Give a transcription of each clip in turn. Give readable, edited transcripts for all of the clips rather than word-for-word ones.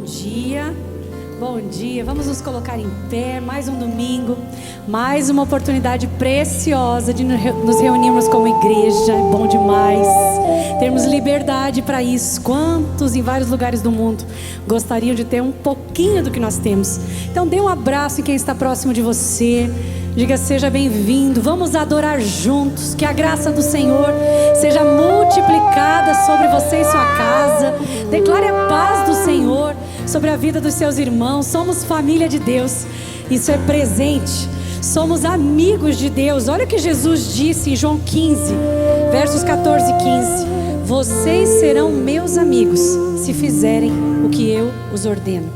dia, bom dia. Vamos nos colocar em pé. Mais um domingo, mais uma oportunidade preciosa de nos reunirmos como igreja. É bom demais termos liberdade para isso. Quantos em vários lugares do mundo gostariam de ter um pouquinho do que nós temos? Então dê um abraço em quem está próximo de você. Diga: seja bem-vindo. Vamos adorar juntos. Que a graça do Senhor seja multiplicada sobre você e sua casa. Declare a paz do Senhor sobre a vida dos seus irmãos. Somos família de Deus. Isso é presente. Somos amigos de Deus. Olha o que Jesus disse em João 15, versos 14 e 15. Vocês serão meus amigos se fizerem o que eu os ordeno.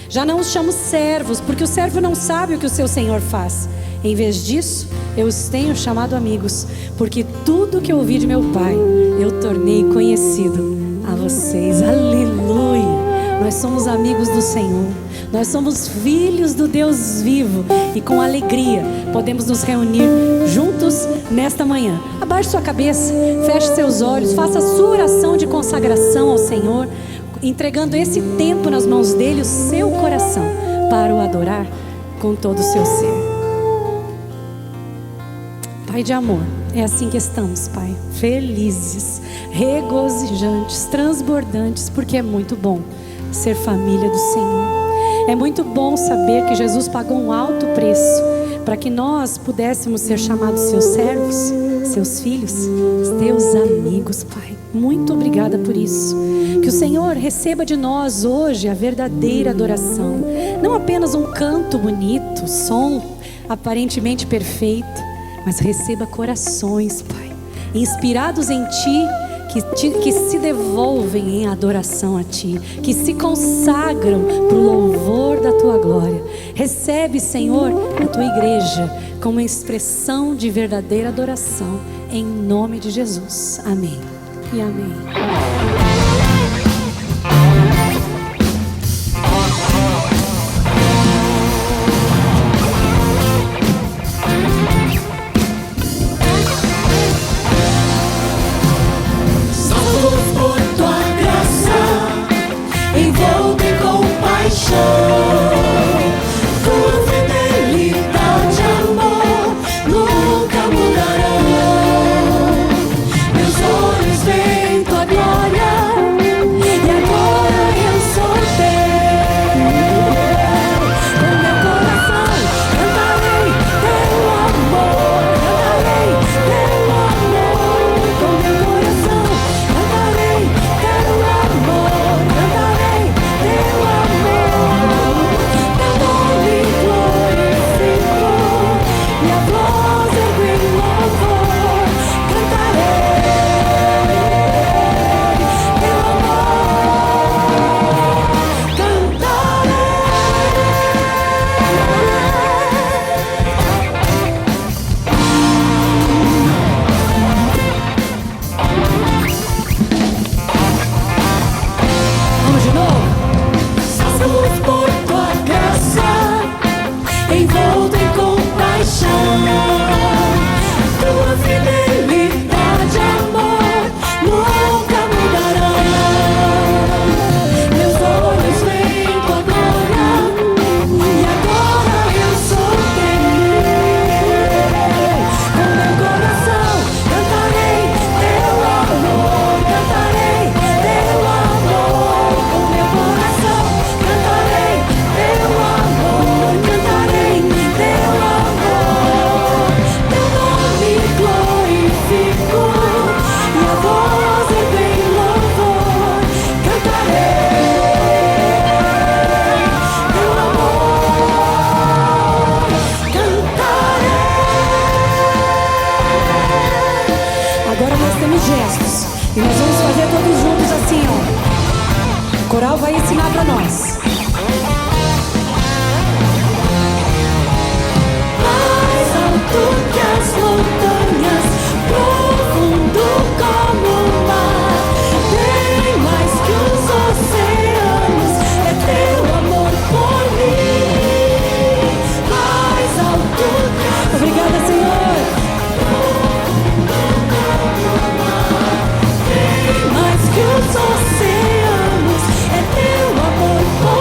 Já não os chamo servos, porque o servo não sabe o que o seu senhor faz. Em vez disso, eu os tenho chamado amigos, porque tudo que eu ouvi de meu Pai, eu tornei conhecido a vocês. Aleluia! Nós somos amigos do Senhor. Nós somos filhos do Deus vivo. E com alegria podemos nos reunir juntos nesta manhã. Abaixe sua cabeça, feche seus olhos, faça a sua oração de consagração ao Senhor, entregando esse tempo nas mãos dele, o seu coração, para o adorar com todo o seu ser. Pai de amor, é assim que estamos, Pai, felizes, regozijantes, transbordantes, porque é muito bom ser família do Senhor. É muito bom saber que Jesus pagou um alto preço para que nós pudéssemos ser chamados seus servos, seus filhos, teus amigos, Pai. Muito obrigada por isso. Que o Senhor receba de nós hoje a verdadeira adoração, não apenas um canto bonito, som aparentemente perfeito, mas receba corações, Pai, inspirados em Ti, que se devolvem em adoração a Ti, que se consagram para o louvor da Tua glória. Recebe, Senhor, a Tua igreja como expressão de verdadeira adoração, em nome de Jesus. Amém e amém. Tua fidelidade, amor, nunca mudarão. Meus olhos veem tua glória, e agora eu sou teu. Com meu coração cantarei teu amor, cantarei teu amor. Com meu coração cantarei teu amor, cantarei teu amor. Envolto em compaixão, tua fidelidade, amor, nunca mudarão. Meus olhos veem tua glória, e agora eu sou teu. Com meu coração cantarei teu amor, cantarei teu amor. Com meu coração cantarei teu amor, cantarei teu amor. Teu nome glorifico, e a voz em louvor. Cantarei teu amor, cantarei. Agora nós temos gestos, e nós vamos fazer todos juntos assim, ó. O coral vai ensinar para nós. Mais alto que as montanhas, profundo como o mar, bem mais que os oceanos, é teu amor por mim. Mais alto que as Obrigada, Senhor. bem mais que os oceanos, é teu amor por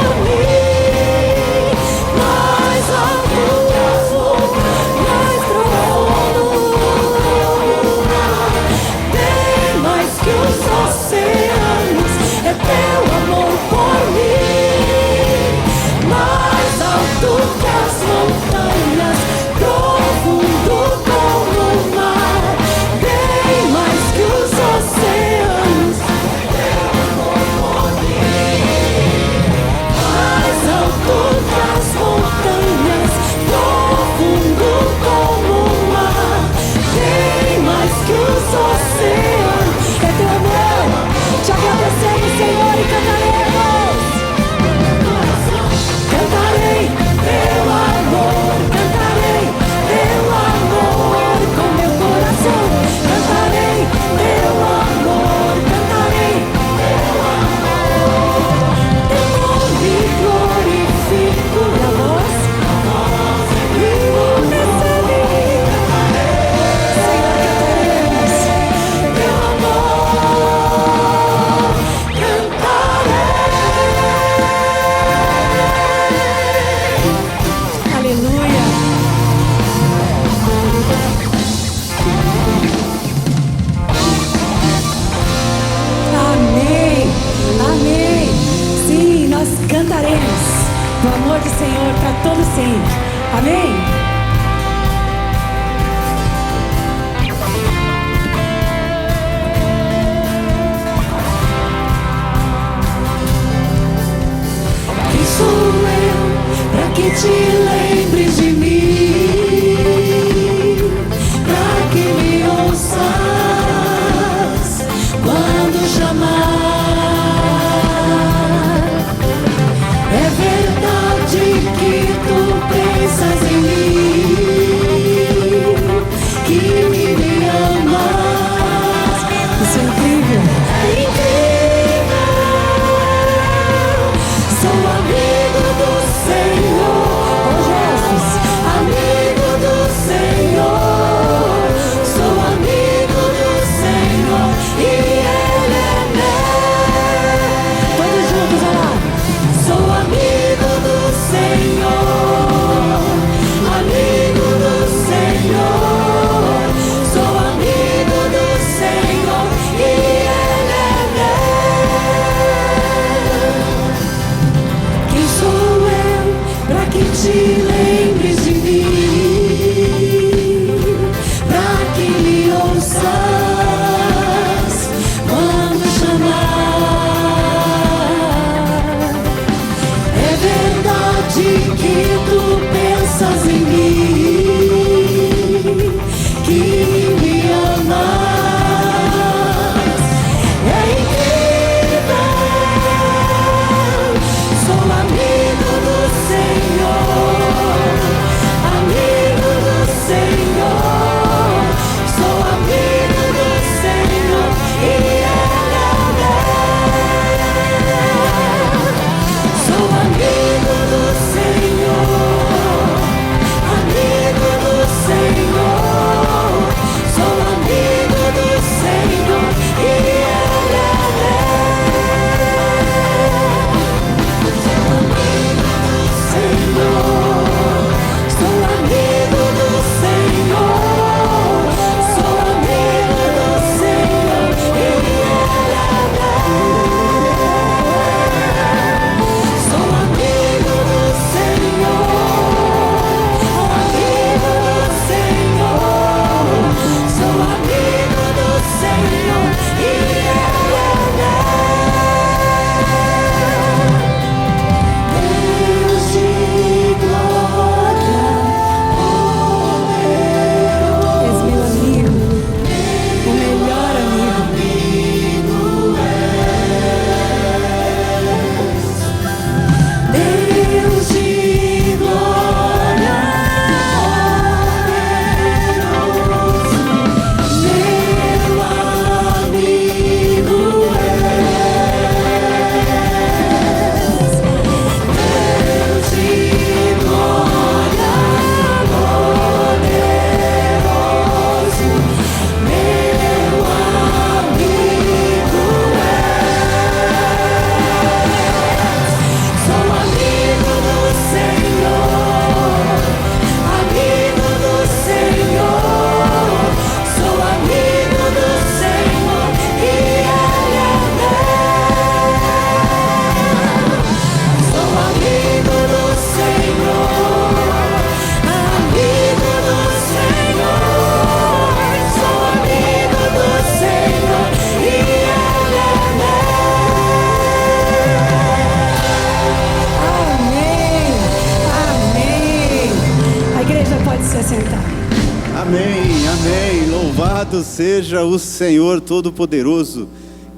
Amém, amém. Louvado seja o Senhor Todo-Poderoso.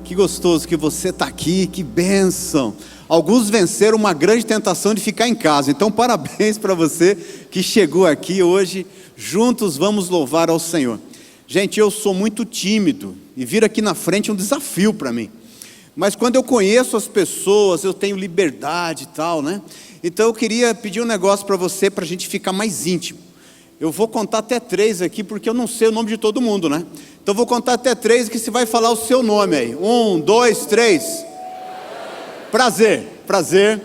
Que gostoso que você está aqui, que bênção. Alguns venceram uma grande tentação de ficar em casa, então parabéns para você que chegou aqui hoje. Juntos vamos louvar ao Senhor. Gente, eu sou muito tímido e vir aqui na frente é um desafio para mim. Mas quando eu conheço as pessoas, eu tenho liberdade e tal, né? Então eu queria pedir um negócio para você, para a gente ficar mais íntimo. Eu vou contar até 3 aqui, porque eu não sei o nome de todo mundo, né? Então eu vou contar até 3 que você vai falar o seu nome aí. 1, 2, 3. Prazer, prazer.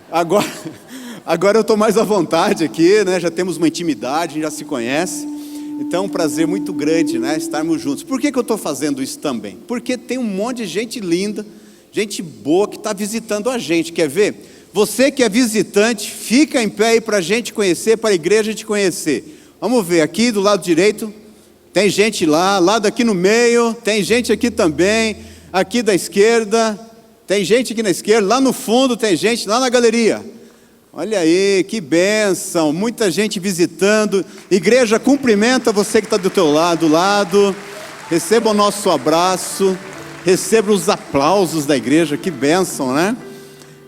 Agora eu estou mais à vontade aqui, né? Já temos uma intimidade, já se conhece. Então é um prazer muito grande, né? Estarmos juntos. Por que eu estou fazendo isso também? Porque tem um monte de gente linda, gente boa que está visitando a gente. Quer ver? Você que é visitante, fica em pé aí para a gente conhecer, para a igreja te conhecer. Vamos ver, aqui do lado direito, tem gente lá, lado aqui no meio, tem gente aqui também, aqui da esquerda, tem gente aqui na esquerda, lá no fundo tem gente, lá na galeria. Olha aí, que bênção, muita gente visitando. Igreja, cumprimenta você que está do teu lado, receba o nosso abraço, receba os aplausos da igreja, que bênção, né?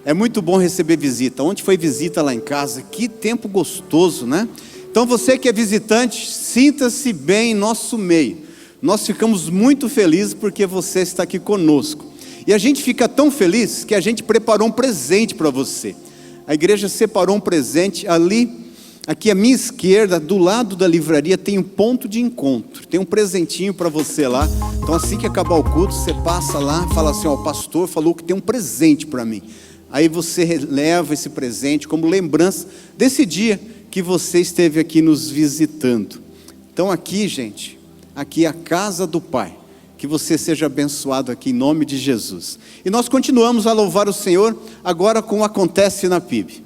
É muito bom receber visita. Ontem foi visita lá em casa, que tempo gostoso, né? Então você que é visitante, sinta-se bem em nosso meio. Nós ficamos muito felizes porque você está aqui conosco. E a gente fica tão feliz que a gente preparou um presente para você. A igreja separou um presente ali, aqui à minha esquerda, do lado da livraria, tem um ponto de encontro. Tem um presentinho para você lá. Então assim que acabar o culto, você passa lá, fala assim, ó, o pastor falou que tem um presente para mim. Aí você leva esse presente como lembrança desse dia que você esteve aqui nos visitando. Então aqui, gente, aqui é a casa do Pai. Que você seja abençoado aqui em nome de Jesus. E nós continuamos a louvar o Senhor agora com o Acontece na PIB.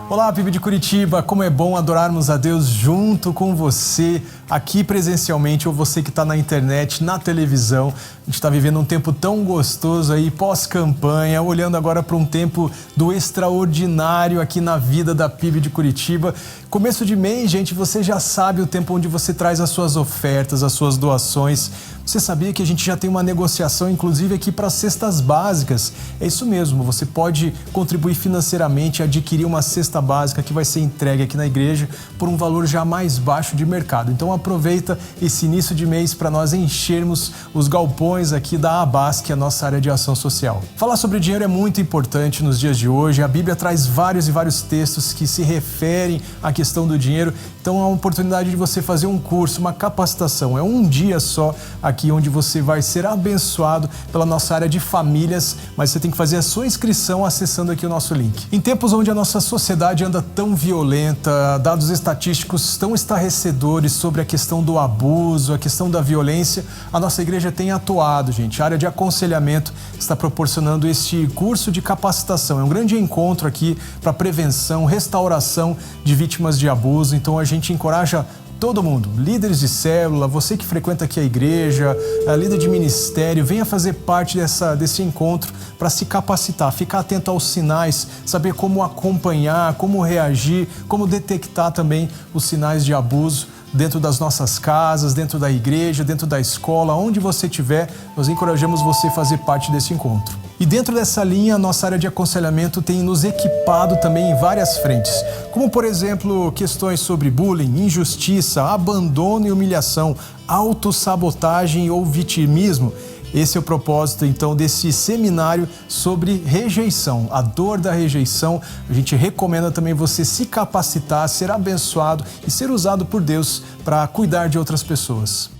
Olá, PIB de Curitiba, como é bom adorarmos a Deus junto com você, aqui presencialmente, ou você que está na internet, na televisão. A gente está vivendo um tempo tão gostoso aí, pós-campanha, olhando agora para um tempo do extraordinário aqui na vida da PIB de Curitiba. Começo de mês, gente, você já sabe o tempo onde você traz as suas ofertas, as suas doações. Você sabia que a gente já tem uma negociação, inclusive aqui para cestas básicas? É isso mesmo, você pode contribuir financeiramente, adquirir uma cesta básica que vai ser entregue aqui na igreja por um valor já mais baixo de mercado. Então aproveita esse início de mês para nós enchermos os galpões aqui da ABAS, que é a nossa área de ação social. Falar sobre dinheiro é muito importante nos dias de hoje. A Bíblia traz vários e vários textos que se referem à questão do dinheiro. Então é uma oportunidade de você fazer um curso, uma capacitação. É um dia só aqui onde você vai ser abençoado pela nossa área de famílias, mas você tem que fazer a sua inscrição acessando aqui o nosso link. Em tempos onde a nossa sociedade anda tão violenta, dados estatísticos tão estarrecedores sobre a questão do abuso, a questão da violência, a nossa igreja tem atuado, gente. A área de aconselhamento está proporcionando este curso de capacitação. É um grande encontro aqui para prevenção, restauração de vítimas de abuso. Então a gente encoraja todo mundo, líderes de célula, você que frequenta aqui a igreja, a líder de ministério, venha fazer parte desse encontro para se capacitar, ficar atento aos sinais, saber como acompanhar, como reagir, como detectar também os sinais de abuso dentro das nossas casas, dentro da igreja, dentro da escola, onde você estiver, nós encorajamos você a fazer parte desse encontro. E dentro dessa linha, a nossa área de aconselhamento tem nos equipado também em várias frentes, como por exemplo, questões sobre bullying, injustiça, abandono e humilhação, autossabotagem ou vitimismo. Esse é o propósito, então, desse seminário sobre rejeição, a dor da rejeição. A gente recomenda também você se capacitar, ser abençoado e ser usado por Deus para cuidar de outras pessoas.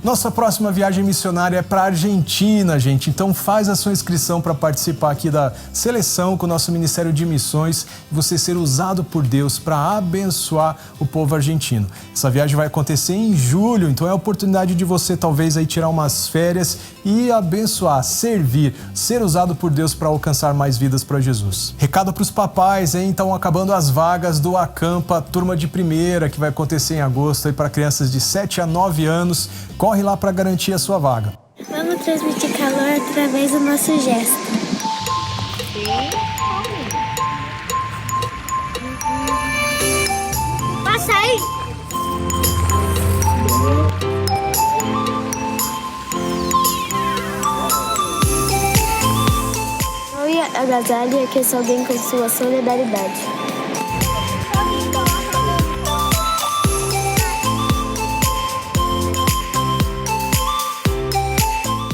Nossa próxima viagem missionária é para a Argentina, gente. Então faz a sua inscrição para participar aqui da seleção com o nosso Ministério de Missões e você ser usado por Deus para abençoar o povo argentino. Essa viagem vai acontecer em julho, então é a oportunidade de você talvez aí tirar umas férias e abençoar, servir, ser usado por Deus para alcançar mais vidas para Jesus. Recado para os papais, hein? Então acabando as vagas do Acampa, turma de primeira, que vai acontecer em agosto aí para crianças de 7 a 9 anos. Corre lá para garantir a sua vaga. Vamos transmitir calor através do nosso gesto. Passa aí! Apoie, agasalhe e aqueça alguém com sua solidariedade.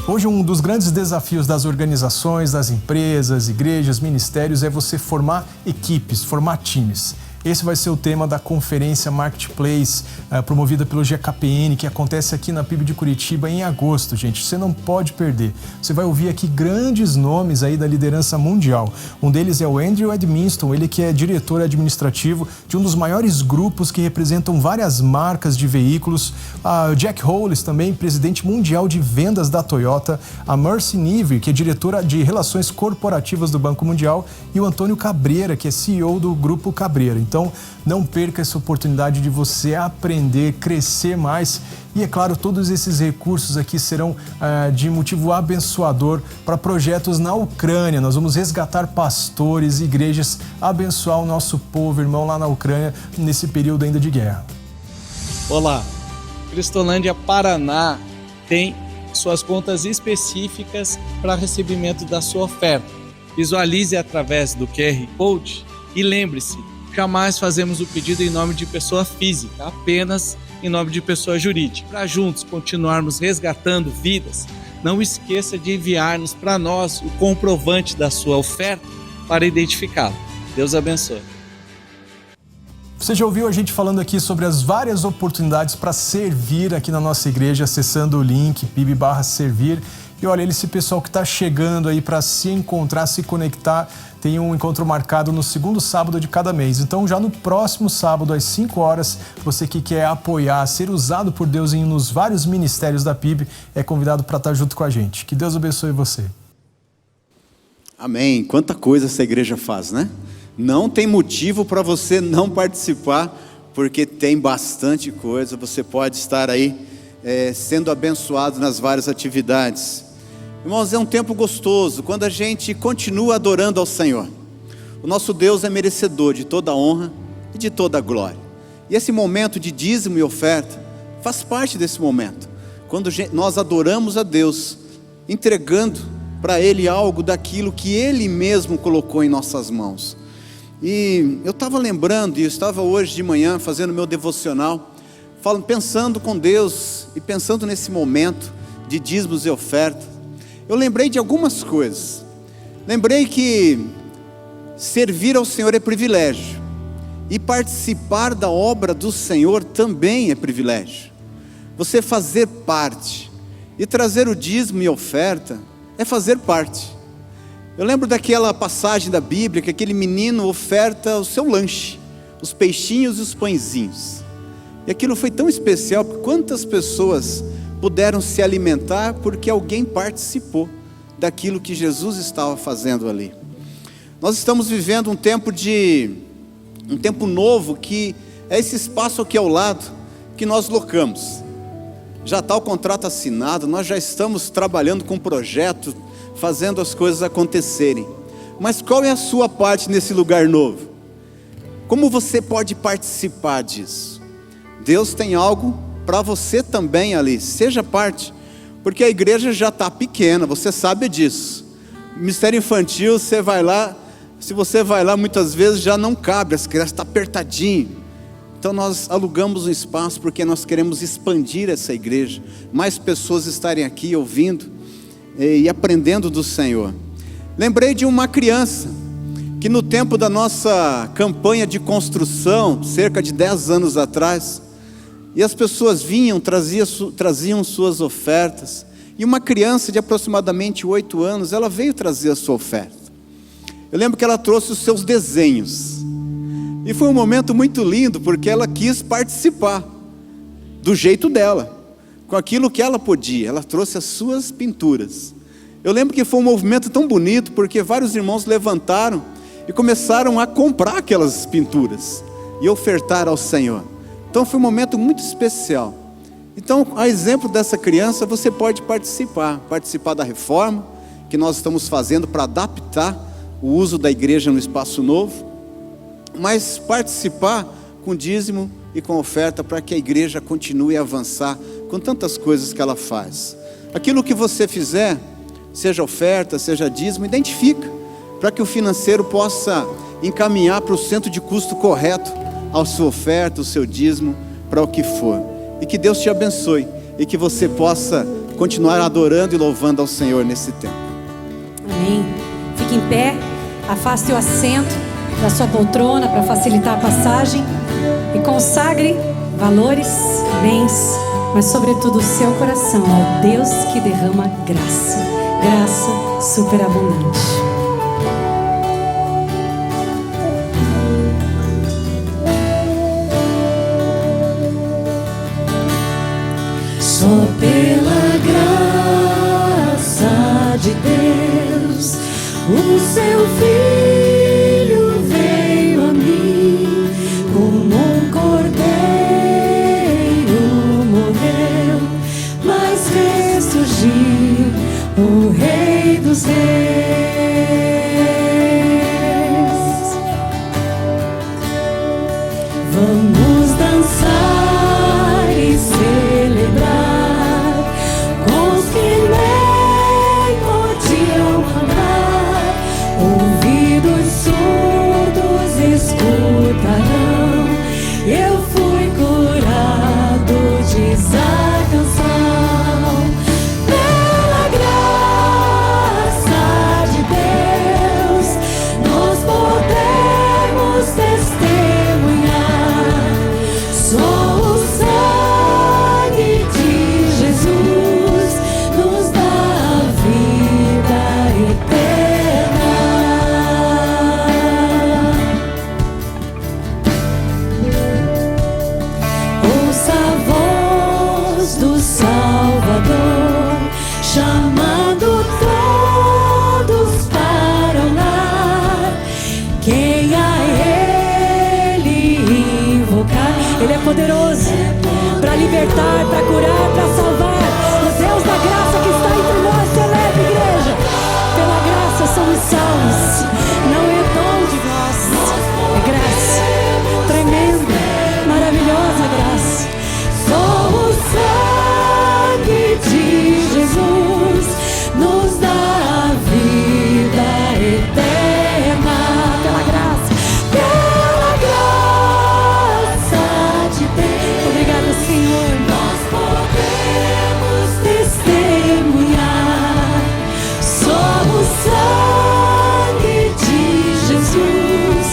Hoje, um dos grandes desafios das organizações, das empresas, igrejas, ministérios é você formar equipes, formar times. Esse vai ser o tema da conferência Marketplace, promovida pelo GKPN, que acontece aqui na PIB de Curitiba em agosto, gente. Você não pode perder. Você vai ouvir aqui grandes nomes aí da liderança mundial. Um deles é o Andrew Edmiston, ele que é diretor administrativo de um dos maiores grupos que representam várias marcas de veículos. A Jack Hollis, também presidente mundial de vendas da Toyota. A Mercy Nivre, que é diretora de relações corporativas do Banco Mundial. E o Antônio Cabreira, que é CEO do Grupo Cabreira. Então, não perca essa oportunidade de você aprender, crescer mais. E, é claro, todos esses recursos aqui serão de motivo abençoador para projetos na Ucrânia. Nós vamos resgatar pastores, igrejas, abençoar o nosso povo, irmão, lá na Ucrânia, nesse período ainda de guerra. Olá, Cristolândia, Paraná tem suas contas específicas para recebimento da sua oferta. Visualize através do QR Code e lembre-se, jamais fazemos o pedido em nome de pessoa física, apenas em nome de pessoa jurídica. Para juntos continuarmos resgatando vidas, não esqueça de enviar-nos para nós o comprovante da sua oferta para identificá-lo. Deus abençoe. Você já ouviu a gente falando aqui sobre as várias oportunidades para servir aqui na nossa igreja, acessando o link pib/servir. E olha, esse pessoal que está chegando aí para se encontrar, se conectar, tem um encontro marcado no segundo sábado de cada mês. Então, já no próximo sábado, às 5 horas, você que quer apoiar, ser usado por Deus nos vários ministérios da PIB, é convidado para estar junto com a gente. Que Deus abençoe você. Amém. Quanta coisa essa igreja faz, né? Não tem motivo para você não participar, porque tem bastante coisa. Você pode estar aí sendo abençoado nas várias atividades. Irmãos, é um tempo gostoso, quando a gente continua adorando ao Senhor. O nosso Deus é merecedor de toda a honra e de toda a glória. E esse momento de dízimo e oferta faz parte desse momento. Quando nós adoramos a Deus, entregando para Ele algo daquilo que Ele mesmo colocou em nossas mãos. E eu estava lembrando, e eu estava hoje de manhã fazendo meu devocional, pensando com Deus e pensando nesse momento de dízimos e oferta. Eu lembrei de algumas coisas. Lembrei que servir ao Senhor é privilégio. E participar da obra do Senhor também é privilégio. Você fazer parte e trazer o dízimo e oferta é fazer parte. Eu lembro daquela passagem da Bíblia que aquele menino oferta o seu lanche, os peixinhos e os pãezinhos. E aquilo foi tão especial, porque quantas pessoas puderam se alimentar porque alguém participou daquilo que Jesus estava fazendo ali. Nós estamos vivendo um tempo novo, que é esse espaço aqui ao lado que nós locamos. Já está o contrato assinado, nós já estamos trabalhando com o projeto, fazendo as coisas acontecerem. Mas qual é a sua parte nesse lugar novo? Como você pode participar disso? Deus tem algo para você também ali, seja parte, porque a igreja já está pequena, você sabe disso. Ministério infantil, você vai lá, se você vai lá muitas vezes já não cabe, as crianças estão apertadinho. Então nós alugamos um espaço porque nós queremos expandir essa igreja, mais pessoas estarem aqui ouvindo e aprendendo do Senhor. Lembrei de uma criança que no tempo da nossa campanha de construção, cerca de 10 anos atrás, E as pessoas vinham, traziam suas ofertas. E uma criança de aproximadamente 8 anos, ela veio trazer a sua oferta. Eu lembro que ela trouxe os seus desenhos. E foi um momento muito lindo, porque ela quis participar do jeito dela, com aquilo que ela podia. Ela trouxe as suas pinturas. Eu lembro que foi um movimento tão bonito, porque vários irmãos levantaram e começaram a comprar aquelas pinturas e ofertar ao Senhor. Então foi um momento muito especial. Então, a exemplo dessa criança, você pode participar da reforma que nós estamos fazendo para adaptar o uso da igreja no espaço novo, mas participar com dízimo e com oferta para que a igreja continue a avançar com tantas coisas que ela faz. Aquilo que você fizer, seja oferta, seja dízimo, identifica, para que o financeiro possa encaminhar para o centro de custo correto a sua oferta, o seu dízimo, para o que for. E que Deus te abençoe e que você possa continuar adorando e louvando ao Senhor nesse tempo. Amém. Fique em pé, afaste o assento da sua poltrona para facilitar a passagem e consagre valores, bens, mas sobretudo o seu coração ao Deus que derrama graça, graça superabundante. Só pela graça de Deus, o seu Filho veio a mim, como um cordeiro morreu, mas ressurgiu o Rei dos Reis. Vamos dançar e celebrar com os que nem podiam andar. Ouvidos surdos escutarão. Eu fui curado, diz a canção. Pela graça de Deus, nós podemos testemunhar. Só o sangue de Jesus nos dá a vida eterna. Ouça a voz do Salvador, chamando todos para o lar. Quem a Ele invocar, Ele é poderoso para libertar, para curar, para salvar. O Deus da graça que está entre nós, celebra, igreja. Pela graça somos salvos. Não é dom de nós, é graça tremenda, maravilhosa graça. Só o sangue de Jesus nos dá a vida eterna. Pela graça de Deus. Obrigado, Senhor. Nós podemos testemunhar. Só o sangue de Jesus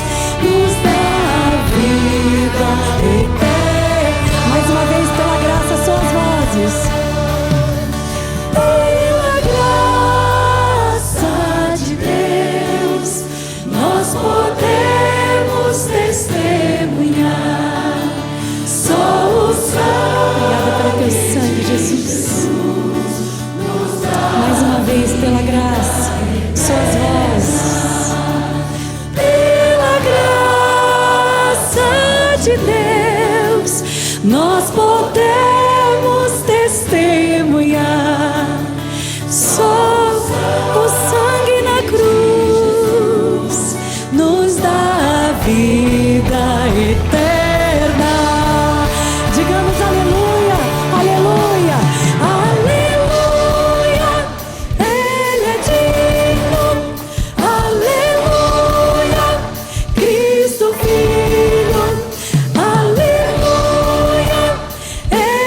nos dá a vida eterna. Mais uma vez, pela graça, suas vozes. Pela graça de Deus, nós podemos testemunhar. Só o sangue. Obrigada pelo teu sangue, Jesus. Mais uma vez, pela graça, suas vozes. Pela graça de Deus, nós podemos testemunhar. Só o sangue na cruz nos dá a vida eterna. Digamos aleluia, aleluia, aleluia. Ele é digno, aleluia. Cristo Filho, aleluia. Ele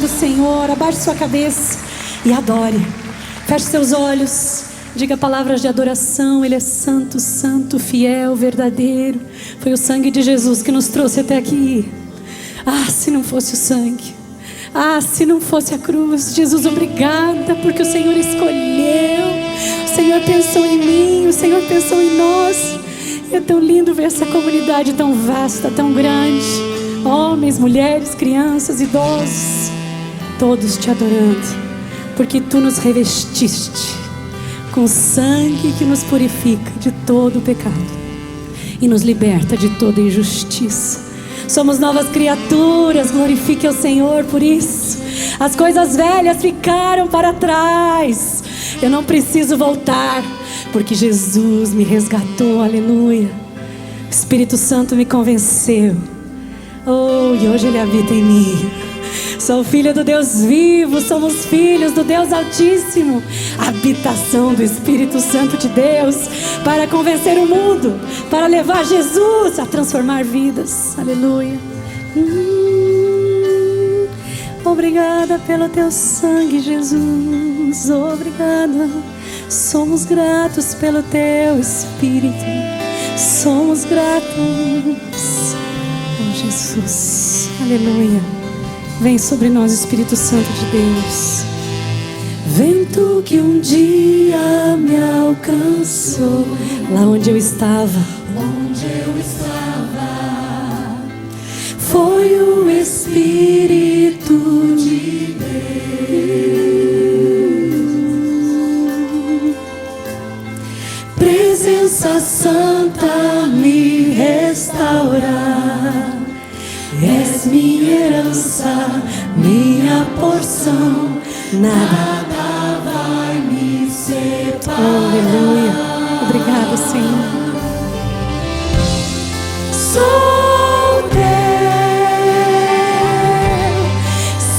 do Senhor. Abaixe sua cabeça e adore. Feche seus olhos. Diga palavras de adoração. Ele é santo, santo, fiel, verdadeiro. Foi o sangue de Jesus que nos trouxe até aqui. Ah, se não fosse o sangue. Ah, se não fosse a cruz. Jesus, obrigada, porque o Senhor escolheu. O Senhor pensou em mim. O Senhor pensou em nós. E é tão lindo ver essa comunidade tão vasta, tão grande. Homens, mulheres, crianças, idosos, todos te adorando, porque tu nos revestiste com sangue que nos purifica de todo o pecado e nos liberta de toda injustiça. Somos novas criaturas, glorifique ao Senhor por isso. As coisas velhas ficaram para trás. Eu não preciso voltar, porque Jesus me resgatou, aleluia. O Espírito Santo me convenceu. Oh, e hoje Ele habita em mim. Sou filha do Deus vivo, somos filhos do Deus Altíssimo. Habitação do Espírito Santo de Deus para convencer o mundo, para levar Jesus a transformar vidas. Aleluia. Obrigada pelo teu sangue, Jesus. Obrigada. Somos gratos pelo teu Espírito. Somos gratos. Oh, Jesus. Aleluia. Vem sobre nós, Espírito Santo de Deus. Vento que um dia me alcançou, lá onde eu estava, foi o Espírito de Deus. Presença Santa me restaurar. És minha herança, minha porção, nada vai me separar. Aleluia. Obrigada, Senhor. Sou teu,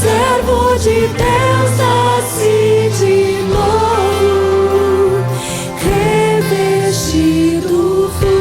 servo de Deus, nasci de novo, revestido fui.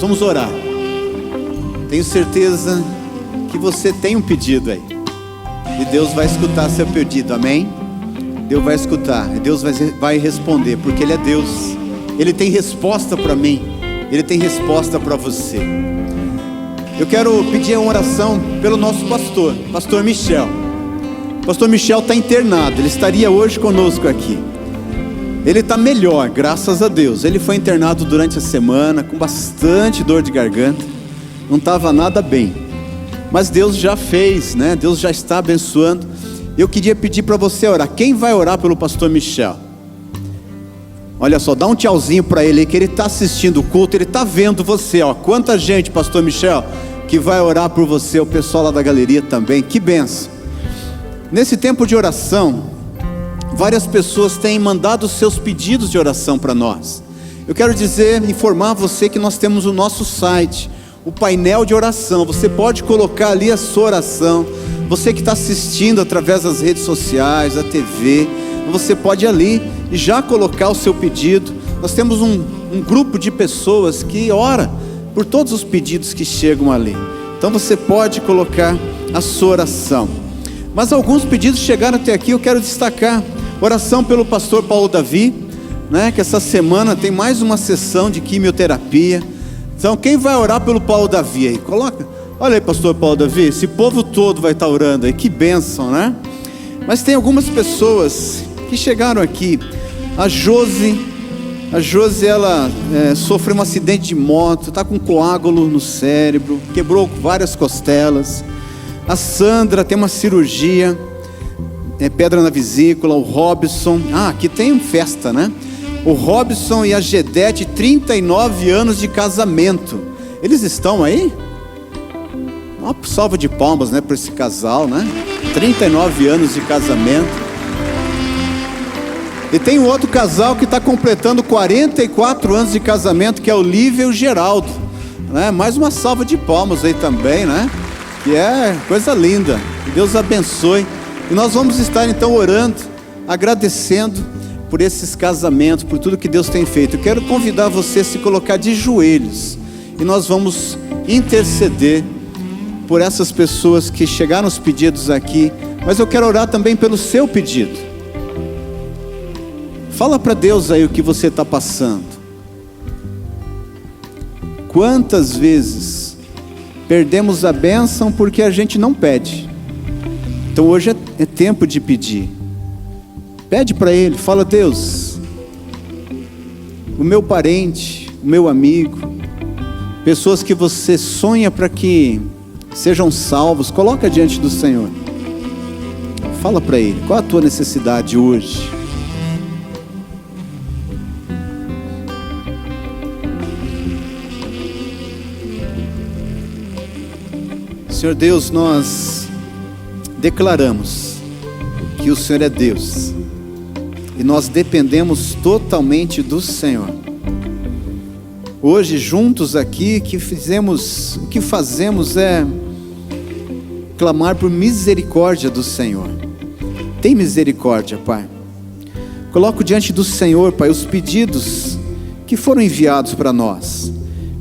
Vamos orar. Tenho certeza que você tem um pedido aí, e Deus vai escutar seu pedido, amém? Deus vai escutar, e Deus vai responder, porque Ele é Deus. Ele tem resposta para mim, Ele tem resposta para você. Eu quero pedir uma oração pelo nosso pastor, Pastor Michel. Pastor Michel está internado, ele estaria hoje conosco aqui. Ele está melhor, graças a Deus. Ele foi internado durante a semana com bastante dor de garganta, não estava nada bem, mas Deus já fez, né? Deus já está abençoando. Eu queria pedir para você orar. Quem vai orar pelo pastor Michel? Olha só, dá um tchauzinho para ele aí, que ele está assistindo o culto, ele está vendo você, ó. Quanta gente, pastor Michel, que vai orar por você, o pessoal lá da galeria também, que benção. Nesse tempo de oração, várias pessoas têm mandado seus pedidos de oração para nós. Eu quero informar você que nós temos o nosso site, o painel de oração. Você pode colocar ali a sua oração. Você que está assistindo através das redes sociais, da TV, você pode ir ali e já colocar o seu pedido. Nós temos um grupo de pessoas que ora por todos os pedidos que chegam ali. Então você pode colocar a sua oração. Mas alguns pedidos chegaram até aqui, eu quero destacar. Oração pelo pastor Paulo Davi, né, que essa semana tem mais uma sessão de quimioterapia. Então quem vai orar pelo Paulo Davi aí? Coloca. Olha aí, pastor Paulo Davi, esse povo todo vai estar orando aí, que bênção, né? Mas tem algumas pessoas que chegaram aqui. A Josi, ela sofreu um acidente de moto, está com coágulo no cérebro, quebrou várias costelas. A Sandra tem uma cirurgia, pedra na vesícula. O Robson, aqui tem festa, né? O Robson e a Gedete, 39 anos de casamento. Eles estão aí? Uma salva de palmas, né, para esse casal, né? 39 anos de casamento. E tem um outro casal que está completando 44 anos de casamento, que é o Lívia e o Geraldo, né? Mais uma salva de palmas aí também, né? Que é coisa linda. Que Deus abençoe. E nós vamos estar então orando, agradecendo por esses casamentos, por tudo que Deus tem feito. Eu quero convidar você a se colocar de joelhos e nós vamos interceder por essas pessoas que chegaram os pedidos aqui. Mas eu quero orar também pelo seu pedido. Fala para Deus aí o que você está passando. Quantas vezes perdemos a bênção porque a gente não pede? Então hoje é tempo de pedir. Pede para Ele, fala: Deus, o meu parente, o meu amigo, pessoas que você sonha para que sejam salvos, coloca diante do Senhor. Fala para Ele, qual a tua necessidade hoje? Senhor Deus, nós declaramos que o Senhor é Deus e nós dependemos totalmente do Senhor. Hoje juntos aqui, o que fazemos é clamar por misericórdia do Senhor. Tem misericórdia, Pai. Coloco diante do Senhor, Pai, os pedidos que foram enviados para nós,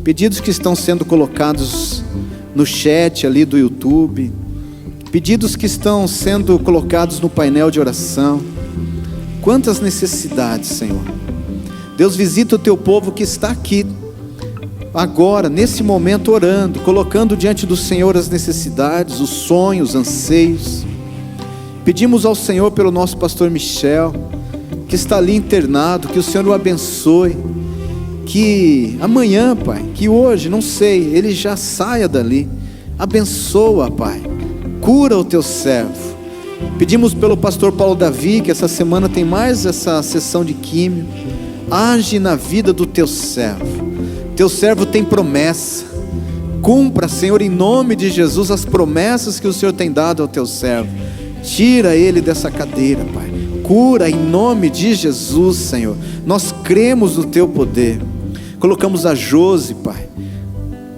pedidos que estão sendo colocados no chat ali do YouTube, pedidos que estão sendo colocados no painel de oração. Quantas necessidades, Senhor. Deus, visita o teu povo que está aqui agora, nesse momento, orando, colocando diante do Senhor as necessidades, os sonhos, os anseios. Pedimos ao Senhor pelo nosso pastor Michel, que está ali internado, que o Senhor o abençoe, que amanhã, Pai, que hoje, não sei, ele já saia dali. Abençoa, Pai, cura o teu servo. Pedimos pelo pastor Paulo Davi, que essa semana tem mais essa sessão de químio. Age na vida do teu servo. Teu servo tem promessa. Cumpra, Senhor, em nome de Jesus, as promessas que o Senhor tem dado ao teu servo. Tira ele dessa cadeira, Pai. Cura em nome de Jesus, Senhor. Nós cremos no teu poder. Colocamos a Josi, Pai.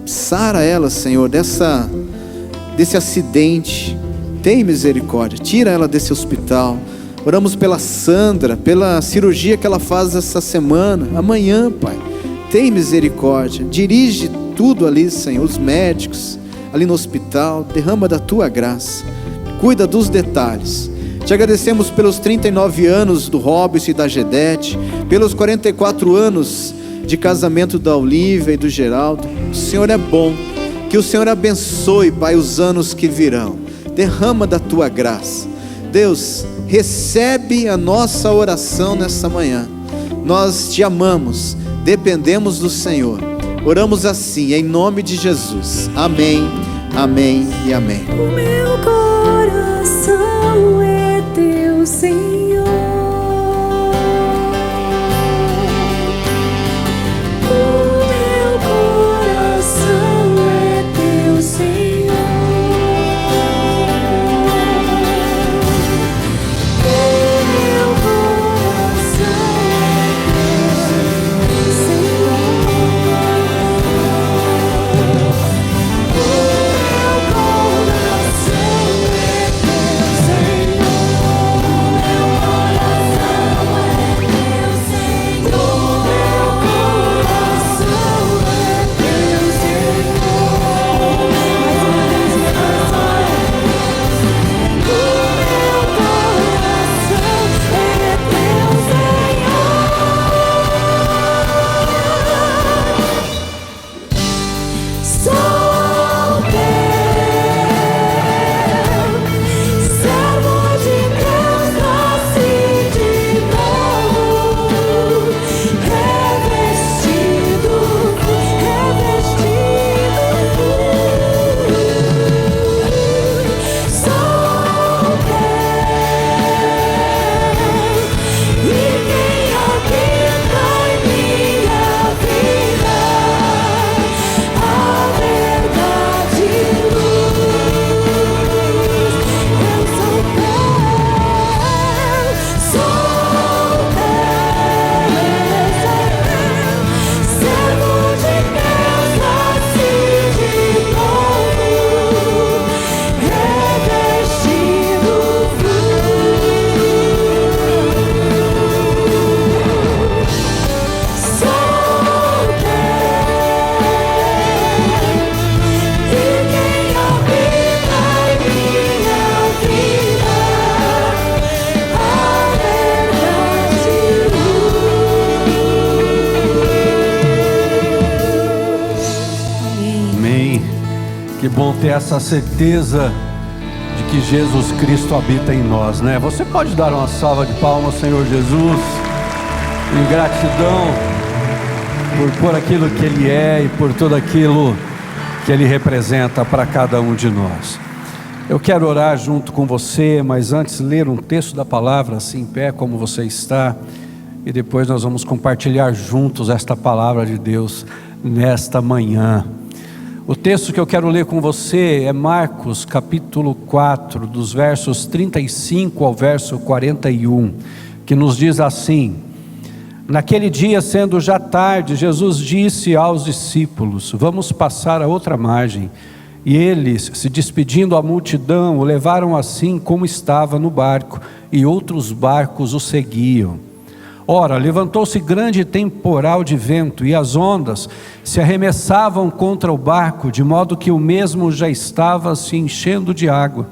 Sara ela, Senhor, desse acidente. Tem misericórdia. Tira ela desse hospital. Oramos pela Sandra, pela cirurgia que ela faz essa semana, amanhã, Pai. Tem misericórdia. Dirige tudo ali, Senhor, os médicos ali no hospital. Derrama da tua graça. Cuida dos detalhes. Te agradecemos pelos 39 anos do Robson e da Gedete, pelos 44 anos de casamento da Olívia e do Geraldo. O Senhor é bom. Que o Senhor abençoe, Pai, os anos que virão. Derrama da tua graça. Deus, recebe a nossa oração nessa manhã. Nós te amamos, dependemos do Senhor. Oramos assim, em nome de Jesus. Amém, amém e amém. O meu coração bom ter essa certeza de que Jesus Cristo habita em nós, né? Você pode dar uma salva de palmas ao Senhor Jesus, em gratidão por aquilo que Ele é e por tudo aquilo que Ele representa para cada um de nós. Eu quero orar junto com você, mas antes ler um texto da palavra, assim em pé como você está, e depois nós vamos compartilhar juntos esta palavra de Deus nesta manhã. O texto que eu quero ler com você é Marcos capítulo 4, dos versos 35 ao verso 41, que nos diz assim: naquele dia, sendo já tarde, Jesus disse aos discípulos: vamos passar a outra margem. E eles, se despedindo à multidão, o levaram assim como estava no barco, e outros barcos o seguiam. Ora, levantou-se grande temporal de vento, e as ondas se arremessavam contra o barco, de modo que o mesmo já estava se enchendo de água.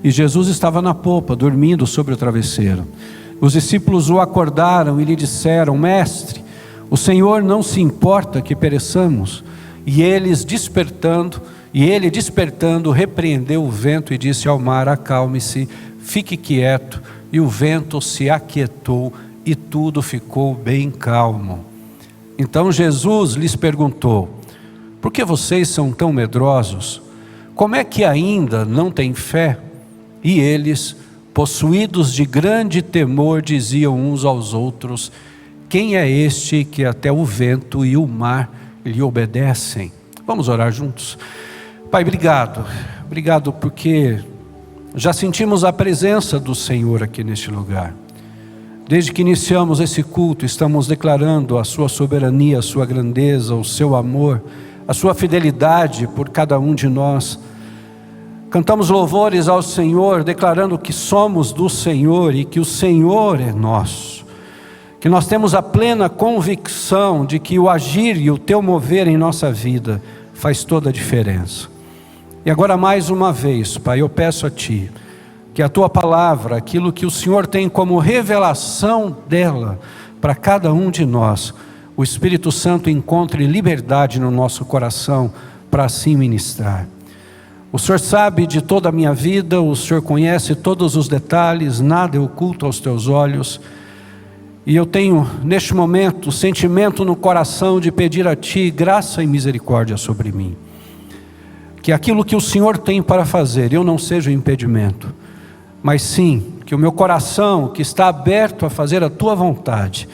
E Jesus estava na popa, dormindo sobre o travesseiro. Os discípulos o acordaram e lhe disseram: Mestre, o Senhor não se importa que pereçamos? E ele despertando, repreendeu o vento e disse ao mar: acalme-se, fique quieto. E o vento se aquietou e tudo ficou bem calmo. Então Jesus lhes perguntou: por que vocês são tão medrosos? Como é que ainda não têm fé? E eles, possuídos de grande temor, diziam uns aos outros: quem é este que até o vento e o mar lhe obedecem? Vamos orar juntos. Pai, obrigado porque já sentimos a presença do Senhor aqui neste lugar. Desde que iniciamos esse culto, estamos declarando a sua soberania, a sua grandeza, o seu amor, a sua fidelidade por cada um de nós. Cantamos louvores ao Senhor, declarando que somos do Senhor e que o Senhor é nosso. Que nós temos a plena convicção de que o agir e o teu mover em nossa vida faz toda a diferença. E agora mais uma vez, Pai, eu peço a Ti que a Tua palavra, aquilo que o Senhor tem como revelação dela para cada um de nós, o Espírito Santo encontre liberdade no nosso coração para assim ministrar. O Senhor sabe de toda a minha vida, o Senhor conhece todos os detalhes, nada é oculto aos Teus olhos. E eu tenho neste momento o sentimento no coração de pedir a Ti graça e misericórdia sobre mim. Que aquilo que o Senhor tem para fazer, eu não seja um impedimento, mas sim, que o meu coração que está aberto a fazer a Tua vontade,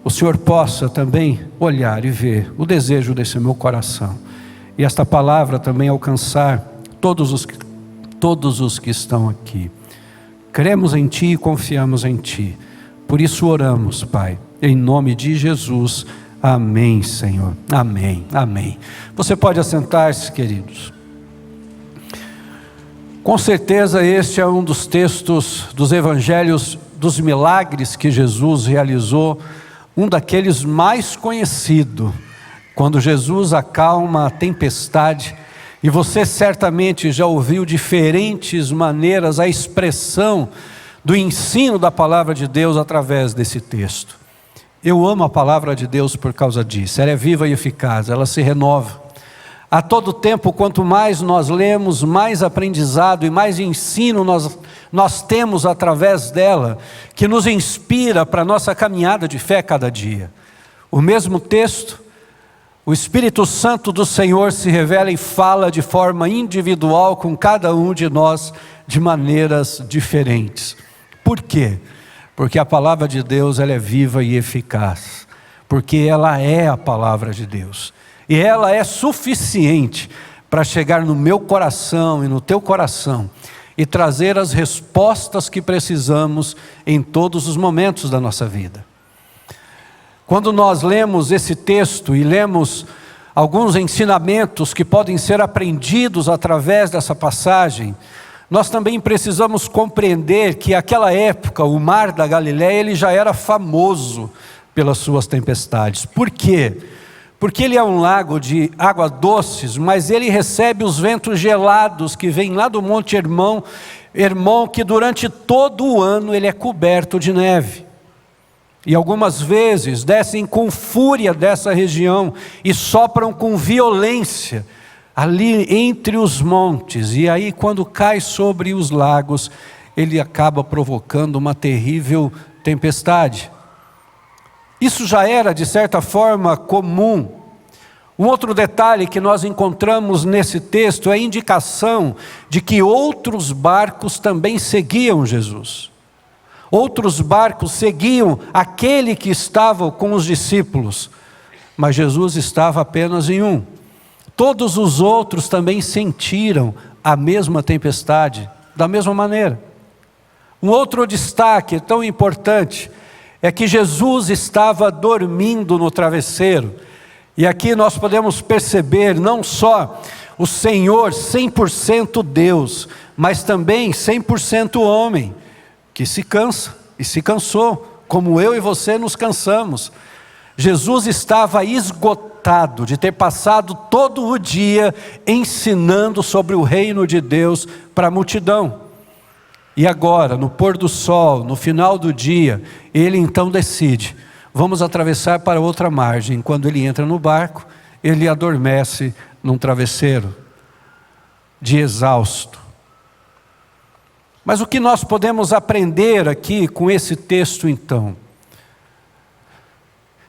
o Senhor possa também olhar e ver o desejo desse meu coração. E esta palavra também alcançar todos os que estão aqui. Cremos em Ti e confiamos em Ti. Por isso oramos, Pai, em nome de Jesus. Amém, Senhor. Amém, amém. Você pode assentar-se, queridos. Com certeza este é um dos textos dos evangelhos dos milagres que Jesus realizou, um daqueles mais conhecidos, quando Jesus acalma a tempestade. E você certamente já ouviu diferentes maneiras a expressão do ensino da palavra de Deus através desse texto. Eu amo a palavra de Deus por causa disso. Ela é viva e eficaz, ela se renova. A todo tempo, quanto mais nós lemos, mais aprendizado e mais ensino nós temos através dela, que nos inspira para a nossa caminhada de fé cada dia. O mesmo texto, o Espírito Santo do Senhor se revela e fala de forma individual com cada um de nós de maneiras diferentes. Por quê? Porque a palavra de Deus ela é viva e eficaz, porque ela é a palavra de Deus, e ela é suficiente para chegar no meu coração e no teu coração, e trazer as respostas que precisamos em todos os momentos da nossa vida. Quando nós lemos esse texto e lemos alguns ensinamentos que podem ser aprendidos através dessa passagem, nós também precisamos compreender que naquela época o mar da Galileia ele já era famoso pelas suas tempestades. Por quê? Porque ele é um lago de águas doces, mas ele recebe os ventos gelados que vêm lá do Monte Hermon, que durante todo o ano ele é coberto de neve. E algumas vezes descem com fúria dessa região e sopram com violência ali entre os montes, e aí quando cai sobre os lagos, ele acaba provocando uma terrível tempestade. Isso já era, de certa forma, comum. Um outro detalhe que nós encontramos nesse texto é a indicação de que outros barcos também seguiam Jesus. Outros barcos seguiam aquele que estava com os discípulos, mas Jesus estava apenas em um. Todos os outros também sentiram a mesma tempestade, da mesma maneira. Um outro destaque tão importante é que Jesus estava dormindo no travesseiro. E aqui nós podemos perceber não só o Senhor 100% Deus, mas também 100% homem, que se cansa e se cansou, como eu e você nos cansamos. Jesus estava esgotado de ter passado todo o dia ensinando sobre o reino de Deus para a multidão. E agora, no pôr do sol, no final do dia, ele então decide: vamos atravessar para outra margem. Quando ele entra no barco, ele adormece num travesseiro, de exausto. Mas o que nós podemos aprender aqui com esse texto então?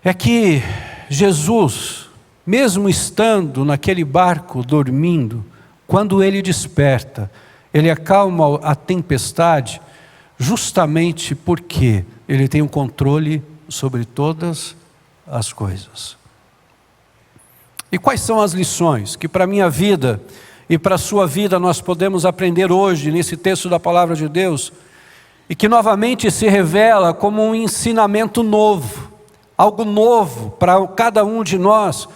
É que Jesus, mesmo estando naquele barco dormindo, quando ele desperta, ele acalma a tempestade, justamente porque ele tem um controle sobre todas as coisas. E quais são as lições que para a minha vida e para a sua vida nós podemos aprender hoje nesse texto da palavra de Deus, e que novamente se revela como um ensinamento novo, algo novo para cada um de nós,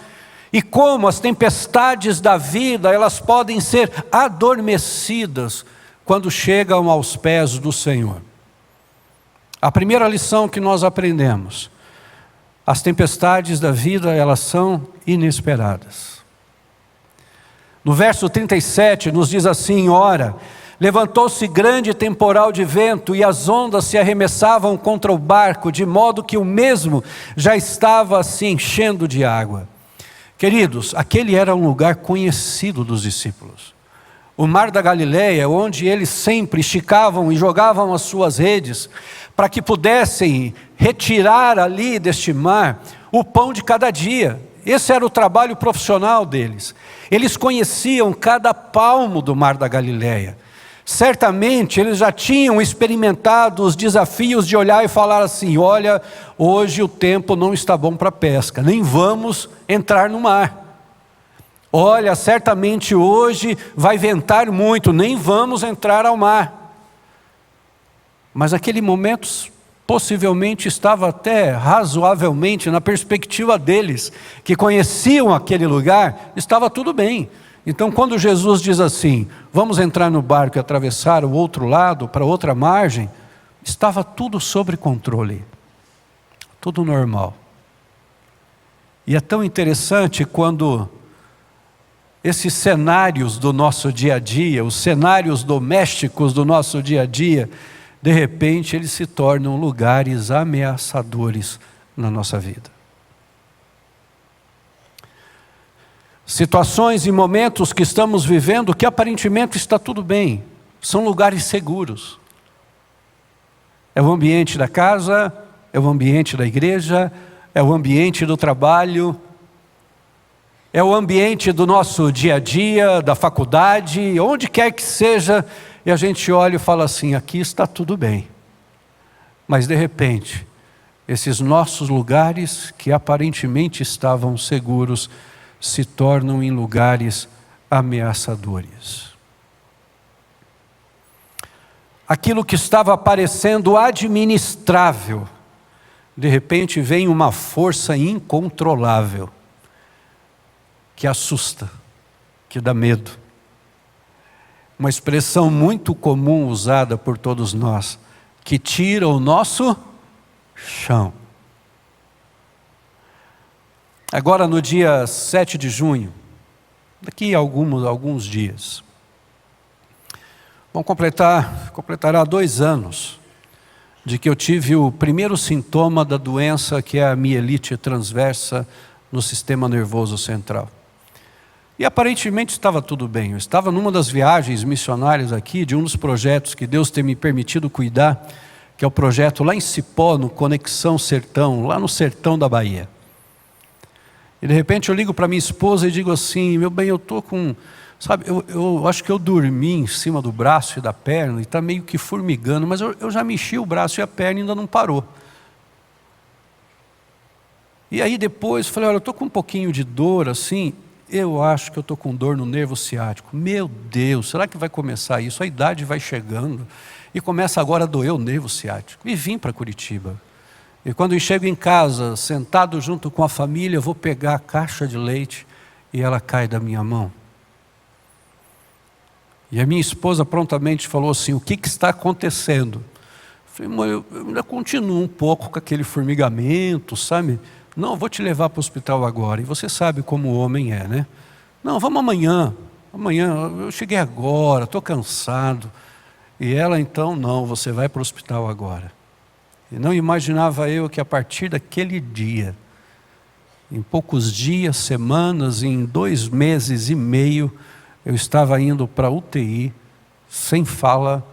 e como as tempestades da vida, elas podem ser adormecidas quando chegam aos pés do Senhor. A primeira lição que nós aprendemos: as tempestades da vida, elas são inesperadas. No verso 37 nos diz assim: ora, levantou-se grande temporal de vento e as ondas se arremessavam contra o barco, de modo que o mesmo já estava se enchendo de água. Queridos, aquele era um lugar conhecido dos discípulos. O mar da Galileia, onde eles sempre esticavam e jogavam as suas redes, para que pudessem retirar ali deste mar o pão de cada dia. Esse era o trabalho profissional deles. Eles conheciam cada palmo do mar da Galileia. Certamente eles já tinham experimentado os desafios de olhar e falar assim: olha, hoje o tempo não está bom para pesca, nem vamos entrar no mar. Olha, certamente hoje vai ventar muito, nem vamos entrar ao mar. Mas naquele momento, possivelmente estava até razoavelmente, na perspectiva deles, que conheciam aquele lugar, estava tudo bem. Então quando Jesus diz assim: vamos entrar no barco e atravessar o outro lado, para outra margem, estava tudo sob controle, tudo normal. E é tão interessante quando esses cenários do nosso dia a dia, os cenários domésticos do nosso dia a dia, de repente eles se tornam lugares ameaçadores na nossa vida. Situações e momentos que estamos vivendo que aparentemente está tudo bem, são lugares seguros. É o ambiente da casa, é o ambiente da igreja, é o ambiente do trabalho, é o ambiente do nosso dia a dia, da faculdade, onde quer que seja. E a gente olha e fala assim: aqui está tudo bem. Mas de repente, esses nossos lugares que aparentemente estavam seguros, se tornam em lugares ameaçadores. Aquilo que estava parecendo administrável, de repente vem uma força incontrolável, que assusta, que dá medo. Uma expressão muito comum usada por todos nós, que tira o nosso chão. Agora no dia 7 de junho, daqui a alguns dias, completará 2 anos de que eu tive o primeiro sintoma da doença, que é a mielite transversa no sistema nervoso central. E aparentemente estava tudo bem. Eu estava numa das viagens missionárias aqui, de um dos projetos que Deus tem me permitido cuidar, que é o projeto lá em Cipó, no Conexão Sertão, lá no sertão da Bahia. E de repente eu ligo para minha esposa e digo assim: meu bem, eu estou com... Sabe, eu acho que eu dormi em cima do braço e da perna, e está meio que formigando, mas eu já mexi o braço e a perna e ainda não parou. E aí depois falei: olha, eu estou com um pouquinho de dor assim, eu acho que eu estou com dor no nervo ciático. Meu Deus, será que vai começar isso? A idade vai chegando e começa agora a doer o nervo ciático. E vim para Curitiba. E quando eu chego em casa, sentado junto com a família, eu vou pegar a caixa de leite e ela cai da minha mão. E a minha esposa prontamente falou assim: o que está acontecendo? Eu falei: mãe, eu ainda continuo um pouco com aquele formigamento, sabe? Não, vou te levar para o hospital agora. E você sabe como o homem é, né? Não, vamos amanhã. Amanhã, eu cheguei agora, estou cansado. E ela então: não, você vai para o hospital agora. E não imaginava eu que a partir daquele dia, em poucos dias, semanas, em 2 meses e meio, eu estava indo para a UTI, sem fala,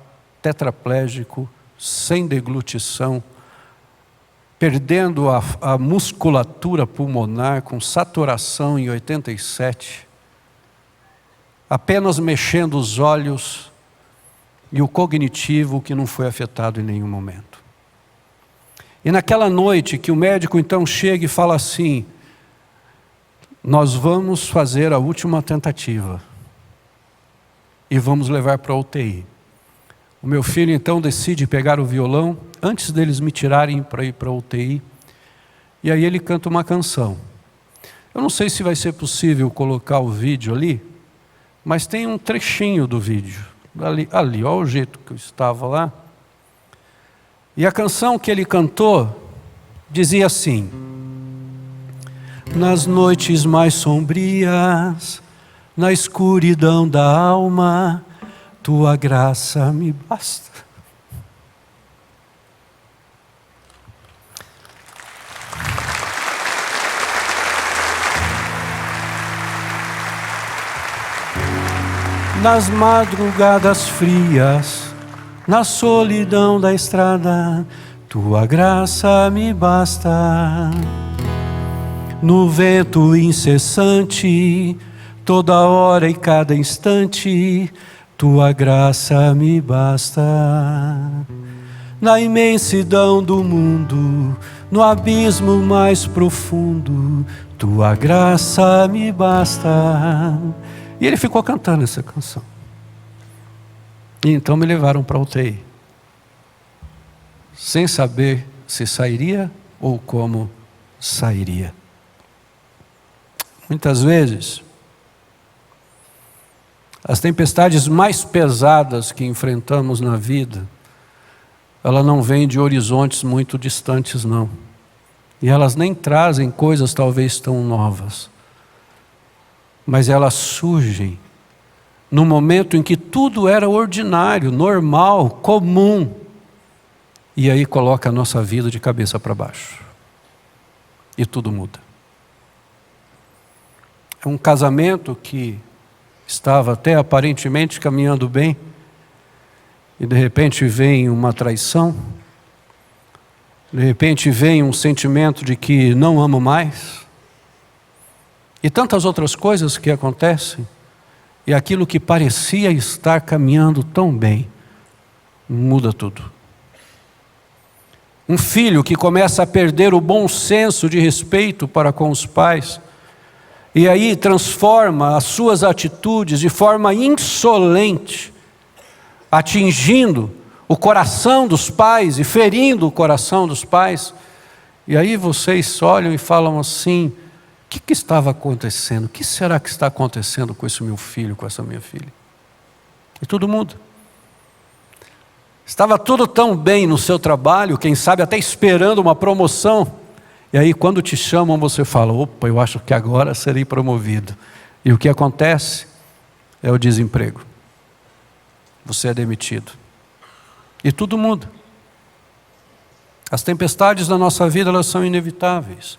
tetraplégico, sem deglutição, perdendo a musculatura pulmonar, com saturação em 87, apenas mexendo os olhos, e o cognitivo que não foi afetado em nenhum momento. E naquela noite que o médico então chega e fala assim: nós vamos fazer a última tentativa e vamos levar para a UTI. O meu filho então decide pegar o violão, antes deles me tirarem para ir para a UTI, e aí ele canta uma canção. Eu não sei se vai ser possível colocar o vídeo ali, mas tem um trechinho do vídeo, ali, olha o jeito que eu estava lá. E a canção que ele cantou dizia assim: nas noites mais sombrias, na escuridão da alma, tua graça me basta. Nas madrugadas frias, na solidão da estrada, tua graça me basta. No vento incessante, toda hora e cada instante, tua graça me basta. Na imensidão do mundo, no abismo mais profundo, tua graça me basta. E ele ficou cantando essa canção. E então me levaram para a UTI, sem saber se sairia ou como sairia. Muitas vezes, as tempestades mais pesadas que enfrentamos na vida, ela não vem de horizontes muito distantes, não. E elas nem trazem coisas talvez tão novas. Mas elas surgem no momento em que tudo era ordinário, normal, comum. E aí coloca a nossa vida de cabeça para baixo. E tudo muda. É um casamento que estava até aparentemente caminhando bem, e de repente vem uma traição, de repente vem um sentimento de que não amo mais, e tantas outras coisas que acontecem, e aquilo que parecia estar caminhando tão bem, muda tudo. Um filho que começa a perder o bom senso de respeito para com os pais, e aí transforma as suas atitudes de forma insolente, atingindo o coração dos pais e ferindo o coração dos pais. E aí vocês olham e falam assim: o que estava acontecendo? O que será que está acontecendo com esse meu filho, com essa minha filha? E tudo muda. Estava tudo tão bem no seu trabalho, quem sabe até esperando uma promoção. E aí quando te chamam você fala: opa, eu acho que agora serei promovido. E o que acontece é o desemprego. Você é demitido. E tudo muda. As tempestades da nossa vida, elas são inevitáveis.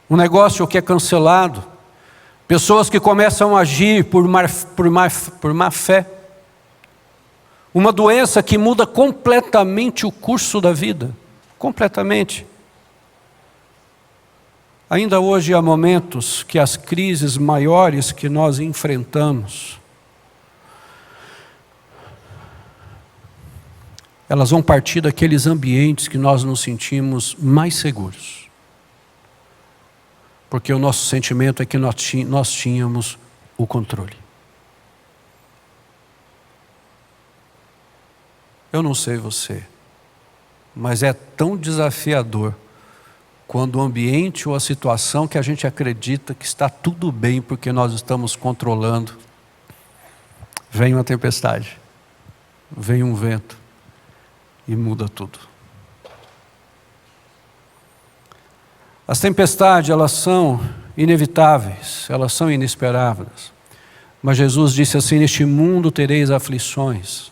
Um negócio que é cancelado, Pessoas que começam a agir por má fé. Uma doença que muda completamente o curso da vida. Completamente. Ainda hoje há momentos que as crises maiores que nós enfrentamos, elas vão partir daqueles ambientes que nós nos sentimos mais seguros. Porque o nosso sentimento é que nós tínhamos o controle. Eu não sei você, mas é tão desafiador quando o ambiente ou a situação que a gente acredita que está tudo bem porque nós estamos controlando, vem uma tempestade, vem um vento e muda tudo. As tempestades, elas são inevitáveis, elas são inesperadas. Mas Jesus disse assim: neste mundo tereis aflições.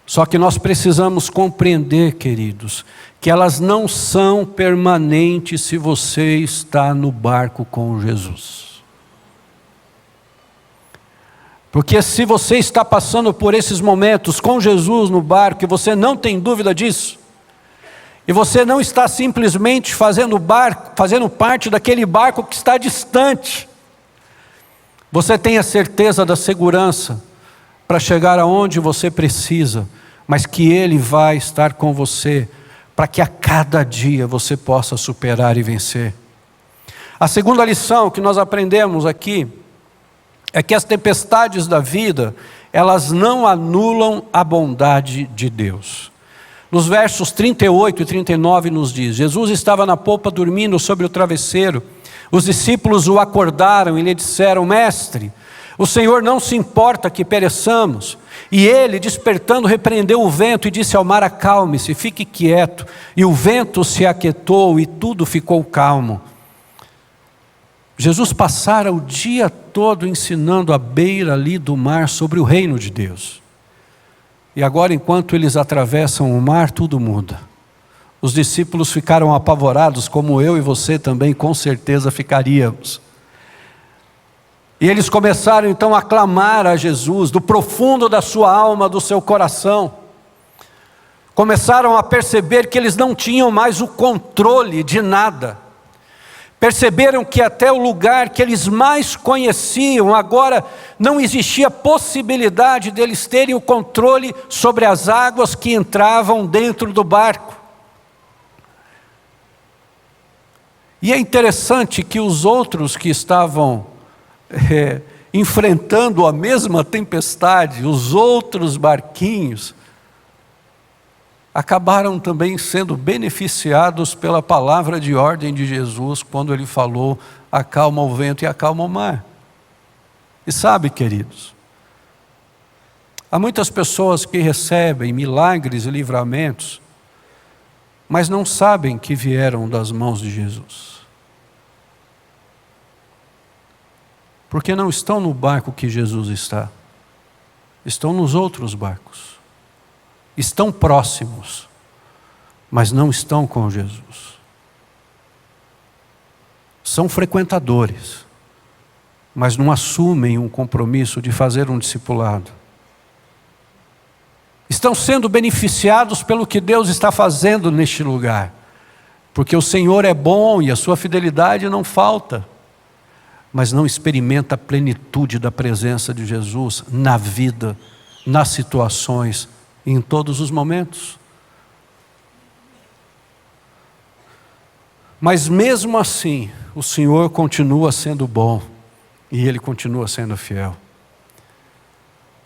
Só que nós precisamos compreender, queridos, que elas não são permanentes se você está no barco com Jesus. Porque se você está passando por esses momentos com Jesus no barco, e você não tem dúvida disso, e você não está simplesmente fazendo parte daquele barco que está distante, você tem a certeza da segurança para chegar aonde você precisa, mas que Ele vai estar com você, para que a cada dia você possa superar e vencer. A segunda lição que nós aprendemos aqui, é que as tempestades da vida, elas não anulam a bondade de Deus. Nos versos 38 e 39 nos diz: Jesus estava na popa dormindo sobre o travesseiro. Os discípulos o acordaram e lhe disseram: Mestre, o Senhor não se importa que pereçamos. E ele, despertando, repreendeu o vento e disse ao mar: acalme-se, fique quieto. E o vento se aquietou e tudo ficou calmo. Jesus passara o dia todo ensinando à beira ali do mar sobre o reino de Deus. E agora, enquanto eles atravessam o mar, tudo muda. Os discípulos ficaram apavorados, como eu e você também com certeza ficaríamos. E eles começaram então a clamar a Jesus, do profundo da sua alma, do seu coração. Começaram a perceber que eles não tinham mais o controle de nada. Perceberam que até o lugar que eles mais conheciam, agora não existia possibilidade deles terem o controle sobre as águas que entravam dentro do barco. E é interessante que os outros que estavam enfrentando a mesma tempestade, os outros barquinhos, acabaram também sendo beneficiados pela palavra de ordem de Jesus, quando ele falou: acalma o vento e acalma o mar. E sabe, queridos, há muitas pessoas que recebem milagres e livramentos, mas não sabem que vieram das mãos de Jesus. Porque não estão no barco que Jesus está, estão nos outros barcos. Estão próximos, mas não estão com Jesus. São frequentadores, mas não assumem um compromisso de fazer um discipulado. Estão sendo beneficiados pelo que Deus está fazendo neste lugar, porque o Senhor é bom e a sua fidelidade não falta, mas não experimenta a plenitude da presença de Jesus na vida, nas situações, em todos os momentos. Mas mesmo assim, o Senhor continua sendo bom e Ele continua sendo fiel.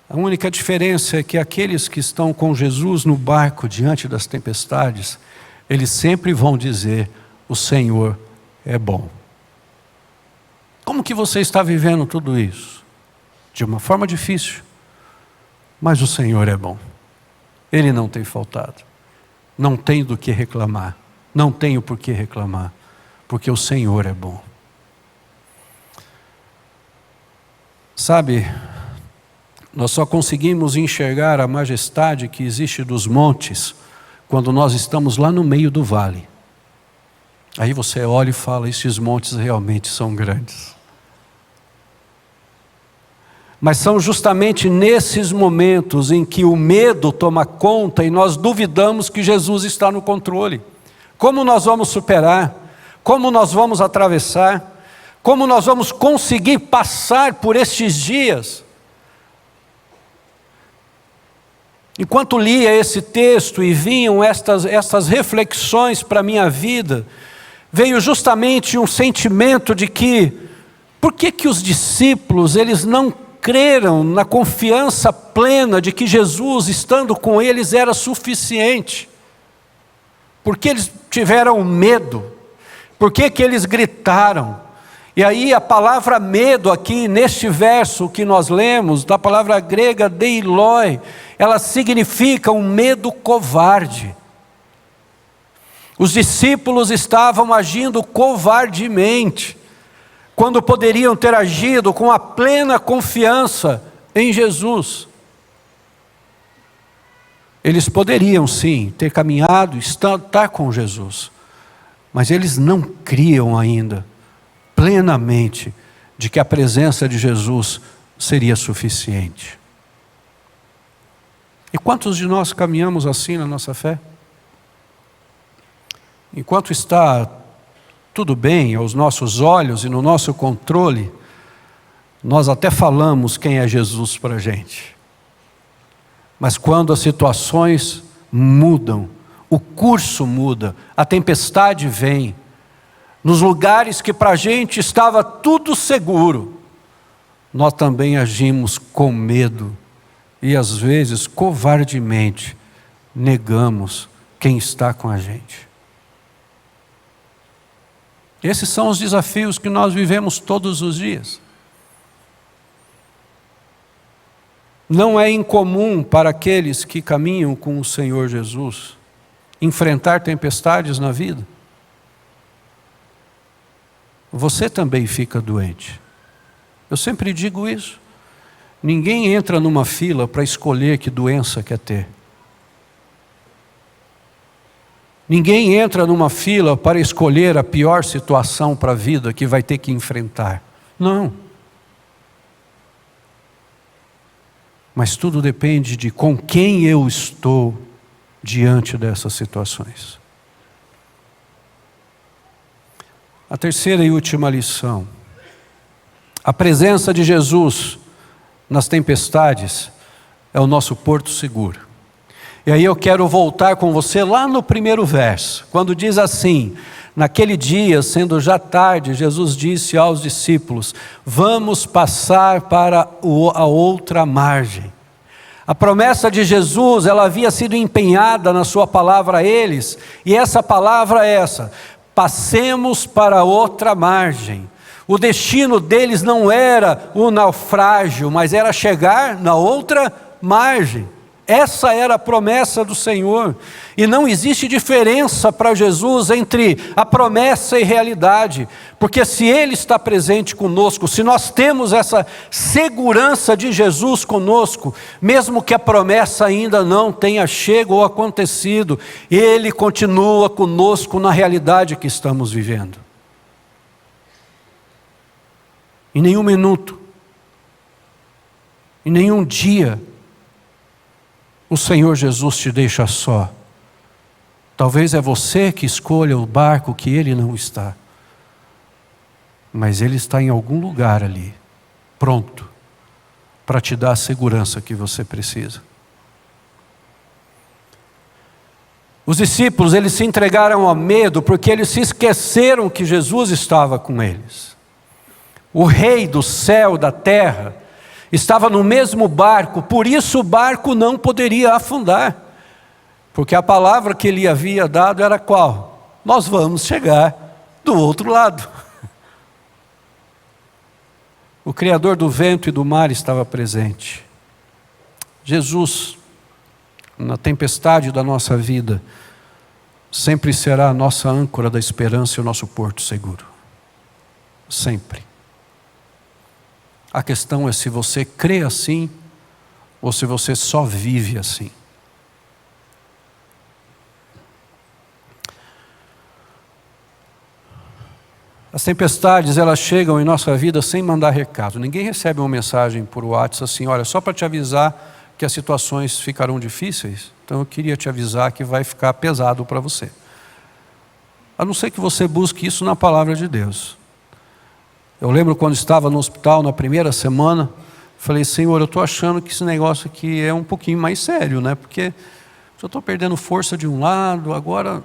A única diferença é que aqueles que estão com Jesus no barco diante das tempestades, eles sempre vão dizer: o Senhor é bom. Como que você está vivendo tudo isso? De uma forma difícil, mas o Senhor é bom. Ele não tem faltado, não tem do que reclamar, não tenho por que reclamar, porque o Senhor é bom. Sabe, nós só conseguimos enxergar a majestade que existe dos montes quando nós estamos lá no meio do vale. Aí você olha e fala: estes montes realmente são grandes. Mas são justamente nesses momentos em que o medo toma conta e nós duvidamos que Jesus está no controle. Como nós vamos superar? Como nós vamos atravessar? Como nós vamos conseguir passar por estes dias? Enquanto lia esse texto e vinham estas reflexões para a minha vida, veio justamente um sentimento de que, por que os discípulos, eles não creram na confiança plena de que Jesus, estando com eles, era suficiente? Por que eles tiveram medo? Por que eles gritaram? E aí a palavra medo aqui, neste verso que nós lemos, da palavra grega deiloi, ela significa um medo covarde. Os discípulos estavam agindo covardemente, quando poderiam ter agido com a plena confiança em Jesus. Eles poderiam sim ter caminhado, estar com Jesus, mas eles não criam ainda plenamente de que a presença de Jesus seria suficiente. E quantos de nós caminhamos assim na nossa fé? Enquanto está tudo bem aos nossos olhos e no nosso controle, nós até falamos quem é Jesus para a gente. Mas quando as situações mudam, o curso muda, a tempestade vem, nos lugares que para a gente estava tudo seguro, nós também agimos com medo e às vezes covardemente negamos quem está com a gente. Esses são os desafios que nós vivemos todos os dias. Não é incomum para aqueles que caminham com o Senhor Jesus enfrentar tempestades na vida. Você também fica doente. Eu sempre digo isso. Ninguém entra numa fila para escolher que doença quer ter. Ninguém entra numa fila para escolher a pior situação para a vida que vai ter que enfrentar. Não. Mas tudo depende de com quem eu estou diante dessas situações. A terceira e última lição. A presença de Jesus nas tempestades é o nosso porto seguro. E aí eu quero voltar com você lá no primeiro verso, quando diz assim: naquele dia, sendo já tarde, Jesus disse aos discípulos: vamos passar para a outra margem. A promessa de Jesus, ela havia sido empenhada na sua palavra a eles, e essa palavra é essa: passemos para a outra margem. O destino deles não era o naufrágio, mas era chegar na outra margem. Essa era a promessa do Senhor, e não existe diferença para Jesus entre a promessa e realidade, porque se Ele está presente conosco, se nós temos essa segurança de Jesus conosco, mesmo que a promessa ainda não tenha chego ou acontecido, Ele continua conosco na realidade que estamos vivendo. Em nenhum minuto, em nenhum dia, o Senhor Jesus te deixa só. Talvez é você que escolha o barco que Ele não está. Mas Ele está em algum lugar ali, pronto, para te dar a segurança que você precisa. Os discípulos, eles se entregaram ao medo porque eles se esqueceram que Jesus estava com eles. O Rei do céu, da terra, estava no mesmo barco, por isso o barco não poderia afundar, porque a palavra que ele havia dado era qual? Nós vamos chegar do outro lado. O Criador do vento e do mar estava presente. Jesus, na tempestade da nossa vida, sempre será a nossa âncora da esperança e o nosso porto seguro. Sempre. A questão é se você crê assim, ou se você só vive assim. As tempestades, elas chegam em nossa vida sem mandar recado. Ninguém recebe uma mensagem por WhatsApp assim, olha, só para te avisar que as situações ficarão difíceis. Então eu queria te avisar que vai ficar pesado para você. A não ser que você busque isso na palavra de Deus. Eu lembro quando estava no hospital na primeira semana, falei, Senhor, eu estou achando que esse negócio aqui é um pouquinho mais sério, né? Porque eu estou perdendo força de um lado, agora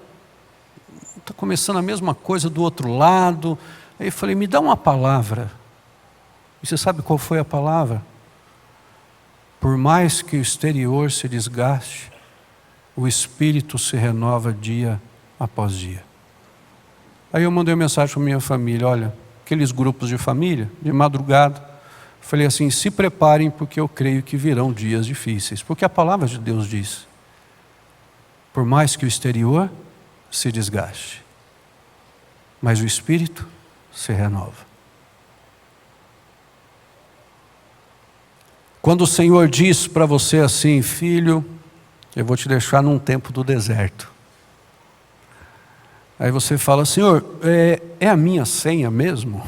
está começando a mesma coisa do outro lado. Aí eu falei, me dá uma palavra. E você sabe qual foi a palavra? Por mais que o exterior se desgaste, o espírito se renova dia após dia. Aí eu mandei uma mensagem para minha família, olha, aqueles grupos de família, de madrugada, falei assim, se preparem porque eu creio que virão dias difíceis. Porque a palavra de Deus diz, por mais que o exterior se desgaste, mas o espírito se renova. Quando o Senhor diz para você assim, filho, eu vou te deixar num tempo do deserto. Aí você fala, Senhor, é a minha senha mesmo?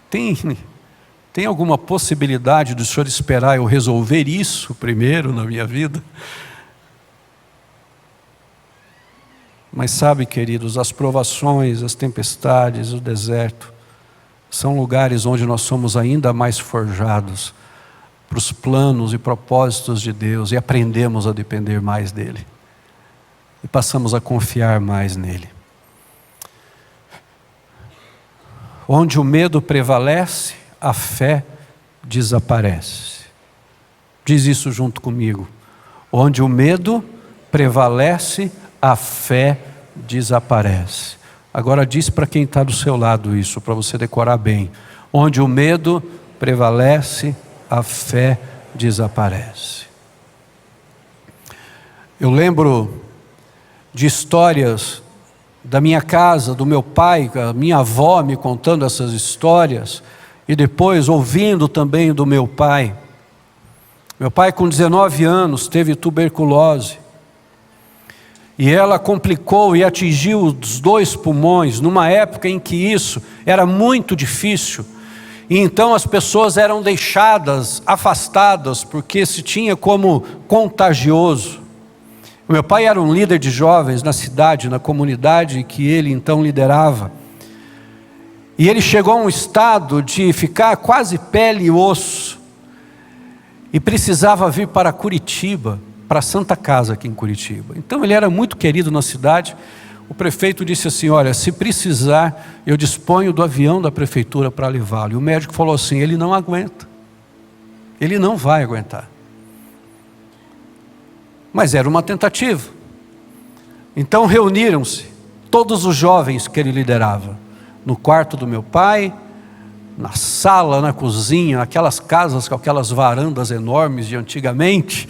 Tem alguma possibilidade do Senhor esperar eu resolver isso primeiro na minha vida? Mas sabe, queridos, as provações, as tempestades, o deserto, são lugares onde nós somos ainda mais forjados para os planos e propósitos de Deus e aprendemos a depender mais dEle. E passamos a confiar mais nele. Onde o medo prevalece, a fé desaparece. Diz isso junto comigo. Onde o medo prevalece, a fé desaparece. Agora diz para quem está do seu lado isso, para você decorar bem. Onde o medo prevalece, a fé desaparece. Eu lembro de histórias da minha casa, do meu pai, a minha avó me contando essas histórias, e depois ouvindo também do meu pai. Meu pai com 19 anos teve tuberculose, e ela complicou e atingiu os 2 pulmões, numa época em que isso era muito difícil, e então as pessoas eram deixadas, afastadas, porque se tinha como contagioso. O meu pai era um líder de jovens na cidade, na comunidade que ele então liderava. E ele chegou a um estado de ficar quase pele e osso. E precisava vir para Curitiba, para a Santa Casa aqui em Curitiba. Então ele era muito querido na cidade. O prefeito disse assim, olha, se precisar, eu disponho do avião da prefeitura para levá-lo. E o médico falou assim, ele não aguenta. Ele não vai aguentar. Mas era uma tentativa. Então reuniram-se todos os jovens que ele liderava, no quarto do meu pai, na sala, na cozinha, aquelas casas com aquelas varandas enormes de antigamente,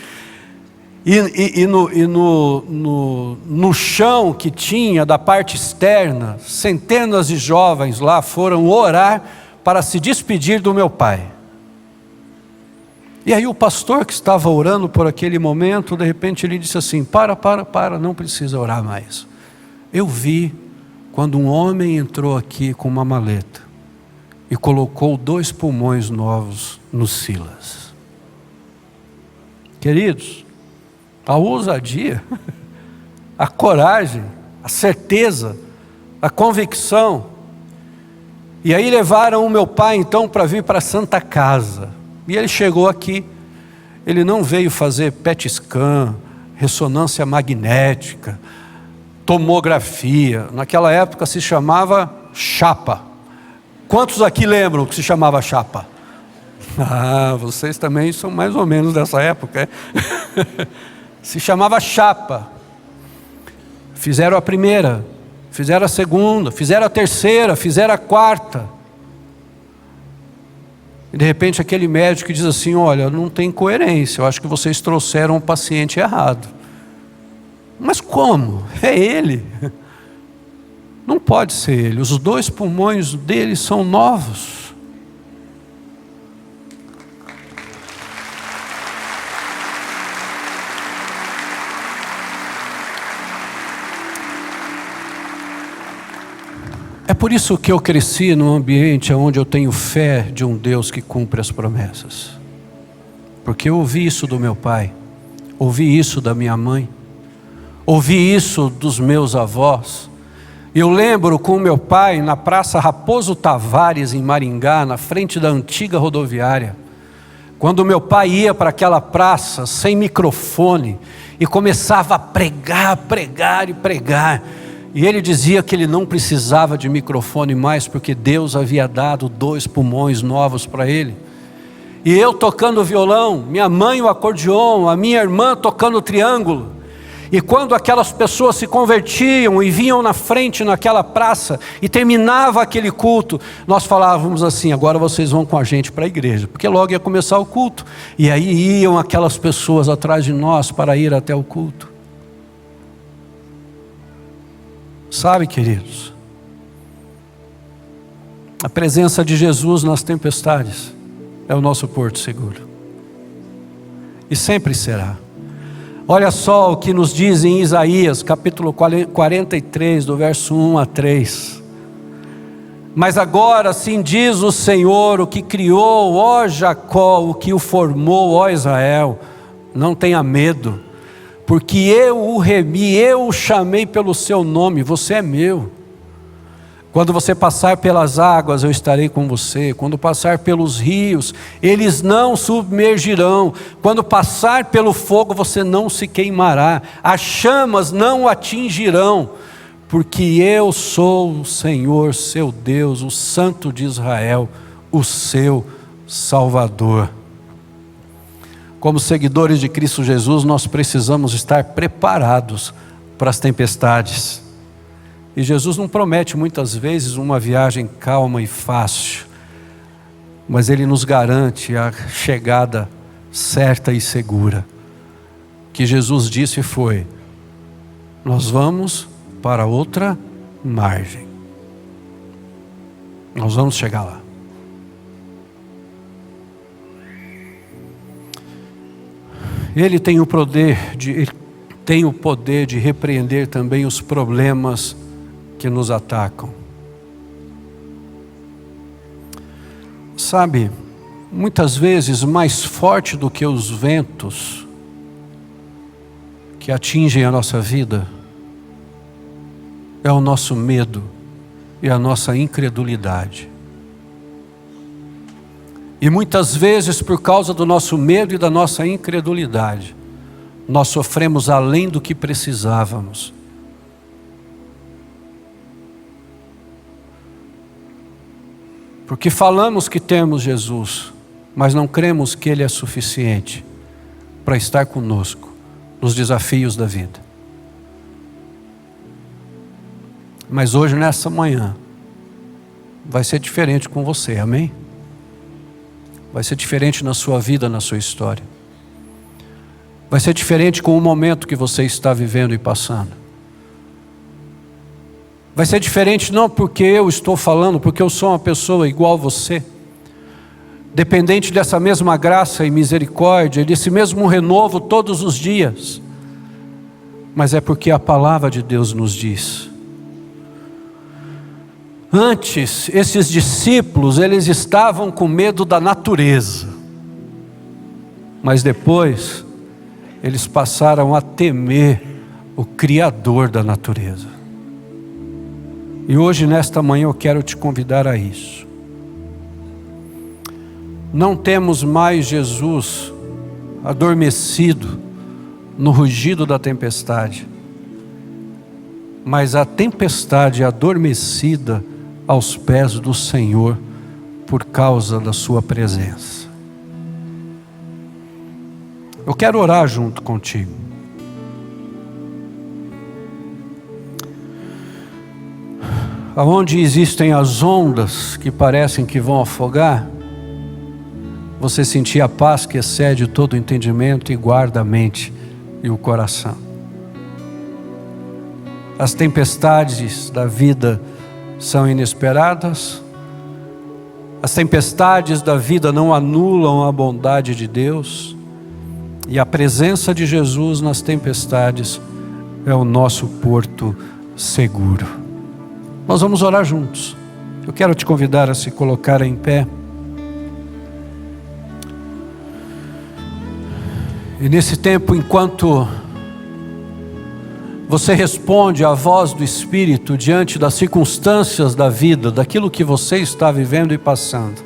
e no chão que tinha da parte externa, centenas de jovens lá foram orar para se despedir do meu pai. E aí o pastor que estava orando por aquele momento, de repente ele disse assim, para, não precisa orar mais. Eu vi quando um homem entrou aqui com uma maleta e colocou 2 pulmões novos no Silas. Queridos, a ousadia, a coragem, a certeza, a convicção. E aí levaram o meu pai então para vir para a Santa Casa. E ele chegou aqui, ele não veio fazer PET scan, ressonância magnética, tomografia. Naquela época se chamava chapa. Quantos aqui lembram que se chamava chapa? Ah, vocês também são mais ou menos dessa época, é? Se chamava chapa. Fizeram a primeira, fizeram a segunda, fizeram a terceira, fizeram a quarta. E de repente aquele médico diz assim, olha, não tem coerência, eu acho que vocês trouxeram o paciente errado. Mas como? É ele. Não pode ser ele, os 2 pulmões dele são novos. É por isso que eu cresci num ambiente onde eu tenho fé de um Deus que cumpre as promessas. Porque eu ouvi isso do meu pai, ouvi isso da minha mãe, ouvi isso dos meus avós. Eu lembro com meu pai na Praça Raposo Tavares, em Maringá, na frente da antiga rodoviária, quando meu pai ia para aquela praça sem microfone e começava a pregar, pregar e pregar. E ele dizia que ele não precisava de microfone mais, porque Deus havia dado 2 pulmões novos para ele. E eu tocando violão, minha mãe o acordeon, a minha irmã tocando triângulo. E quando aquelas pessoas se convertiam e vinham na frente naquela praça e terminava aquele culto, nós falávamos assim: agora vocês vão com a gente para a igreja, porque logo ia começar o culto. E aí iam aquelas pessoas atrás de nós para ir até o culto. Sabe, queridos, a presença de Jesus nas tempestades é o nosso porto seguro. E sempre será. Olha só o que nos diz em Isaías, capítulo 43, do verso 1 a 3. Mas agora assim diz o Senhor, o que criou, ó Jacó, o que o formou, ó Israel: não tenha medo, porque eu o remi, eu o chamei pelo seu nome, você é meu. Quando você passar pelas águas, eu estarei com você. Quando passar pelos rios, eles não submergirão. Quando passar pelo fogo, você não se queimará. As chamas não o atingirão. Porque eu sou o Senhor, seu Deus, o Santo de Israel, o seu Salvador. Como seguidores de Cristo Jesus, nós precisamos estar preparados para as tempestades. E Jesus não promete muitas vezes uma viagem calma e fácil, mas Ele nos garante a chegada certa e segura. O que Jesus disse foi: nós vamos para outra margem. Nós vamos chegar lá. Ele tem o poder de repreender também os problemas que nos atacam. Sabe, muitas vezes mais forte do que os ventos que atingem a nossa vida é o nosso medo e a nossa incredulidade. E muitas vezes, por causa do nosso medo e da nossa incredulidade, nós sofremos além do que precisávamos. Porque falamos que temos Jesus, mas não cremos que Ele é suficiente para estar conosco nos desafios da vida. Mas hoje, nessa manhã, vai ser diferente com você, amém? Vai ser diferente na sua vida, na sua história. Vai ser diferente com o momento que você está vivendo e passando. Vai ser diferente não porque eu estou falando, porque eu sou uma pessoa igual a você, dependente dessa mesma graça e misericórdia, desse mesmo renovo todos os dias, mas é porque a palavra de Deus nos diz. Antes, esses discípulos, eles estavam com medo da natureza, mas depois, eles passaram a temer o Criador da natureza. E hoje, nesta manhã, eu quero te convidar a isso. Não temos mais Jesus adormecido no rugido da tempestade, mas a tempestade adormecida aos pés do Senhor por causa da sua presença. Eu quero orar junto contigo. Aonde existem as ondas que parecem que vão afogar, você sentir a paz que excede todo o entendimento e guarda a mente e o coração. As tempestades da vida são inesperadas, as tempestades da vida não anulam a bondade de Deus, e a presença de Jesus nas tempestades é o nosso porto seguro. Nós vamos orar juntos. Eu quero te convidar a se colocar em pé. E nesse tempo, enquanto você responde à voz do Espírito diante das circunstâncias da vida, daquilo que você está vivendo e passando,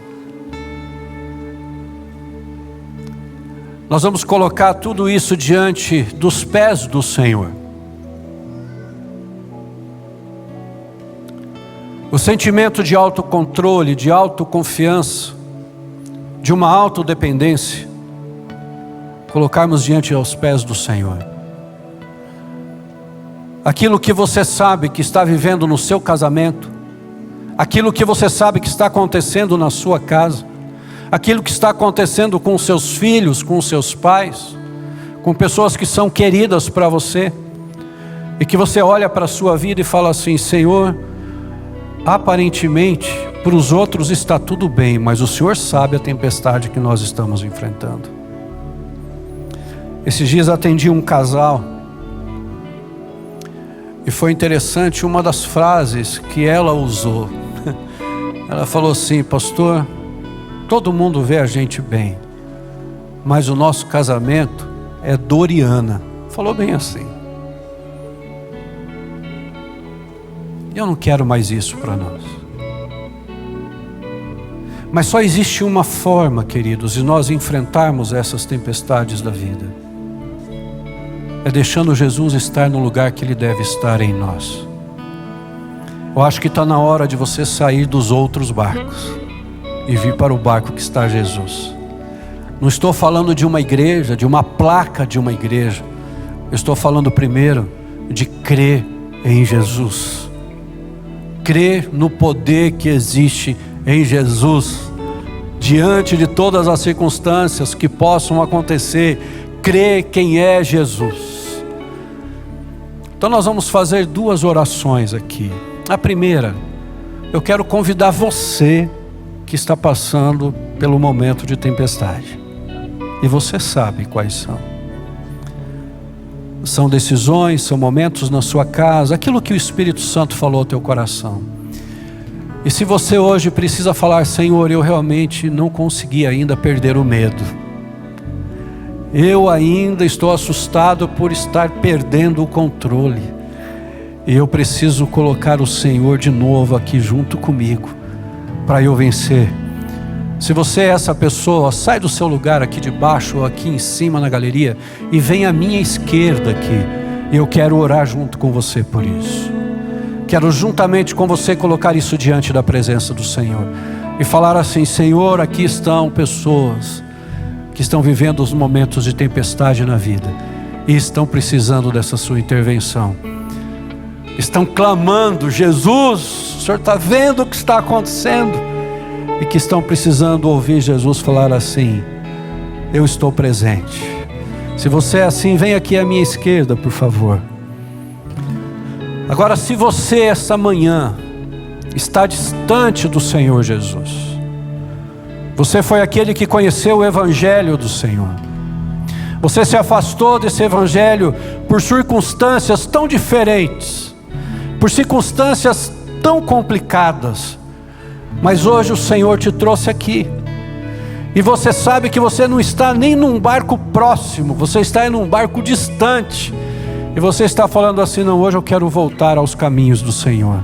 nós vamos colocar tudo isso diante dos pés do Senhor. O sentimento de autocontrole, de autoconfiança, de uma autodependência, colocarmos diante aos pés do Senhor. Aquilo que você sabe que está vivendo no seu casamento, aquilo que você sabe que está acontecendo na sua casa, aquilo que está acontecendo com os seus filhos, com os seus pais, com pessoas que são queridas para você, e que você olha para a sua vida e fala assim: Senhor, aparentemente para os outros está tudo bem, mas o Senhor sabe a tempestade que nós estamos enfrentando. Esses dias atendi um casal, e foi interessante uma das frases que ela usou. Ela falou assim: pastor, todo mundo vê a gente bem, mas o nosso casamento é Doriana. Falou bem assim. Eu não quero mais isso para nós. Mas só existe uma forma, queridos, de nós enfrentarmos essas tempestades da vida. É deixando Jesus estar no lugar que Ele deve estar em nós. Eu acho que está na hora de você sair dos outros barcos e vir para o barco que está Jesus. Não estou falando de uma igreja, de uma placa de uma igreja. Eu estou falando primeiro de crer em Jesus. Crer no poder que existe em Jesus. Diante de todas as circunstâncias que possam acontecer, crer quem é Jesus. Então nós vamos fazer duas orações aqui. A primeira, eu quero convidar você que está passando pelo momento de tempestade. E você sabe quais são. São decisões, são momentos na sua casa, aquilo que o Espírito Santo falou ao teu coração. E se você hoje precisa falar: Senhor, eu realmente não consegui ainda perder o medo. Eu ainda estou assustado por estar perdendo o controle. E eu preciso colocar o Senhor de novo aqui junto comigo, para eu vencer. Se você é essa pessoa, sai do seu lugar aqui de baixo ou aqui em cima na galeria e vem à minha esquerda aqui. Eu quero orar junto com você por isso. Quero juntamente com você colocar isso diante da presença do Senhor e falar assim: Senhor, aqui estão pessoas que estão vivendo os momentos de tempestade na vida e estão precisando dessa sua intervenção. Estão clamando: Jesus, o Senhor está vendo o que está acontecendo, e que estão precisando ouvir Jesus falar assim: eu estou presente. Se você é assim, vem aqui à minha esquerda, por favor. Agora, se você essa manhã está distante do Senhor Jesus, você foi aquele que conheceu o Evangelho do Senhor, você se afastou desse Evangelho por circunstâncias tão diferentes, por circunstâncias tão complicadas, mas hoje o Senhor te trouxe aqui, e você sabe que você não está nem num barco próximo, você está em um barco distante, e você está falando assim: não, hoje eu quero voltar aos caminhos do Senhor,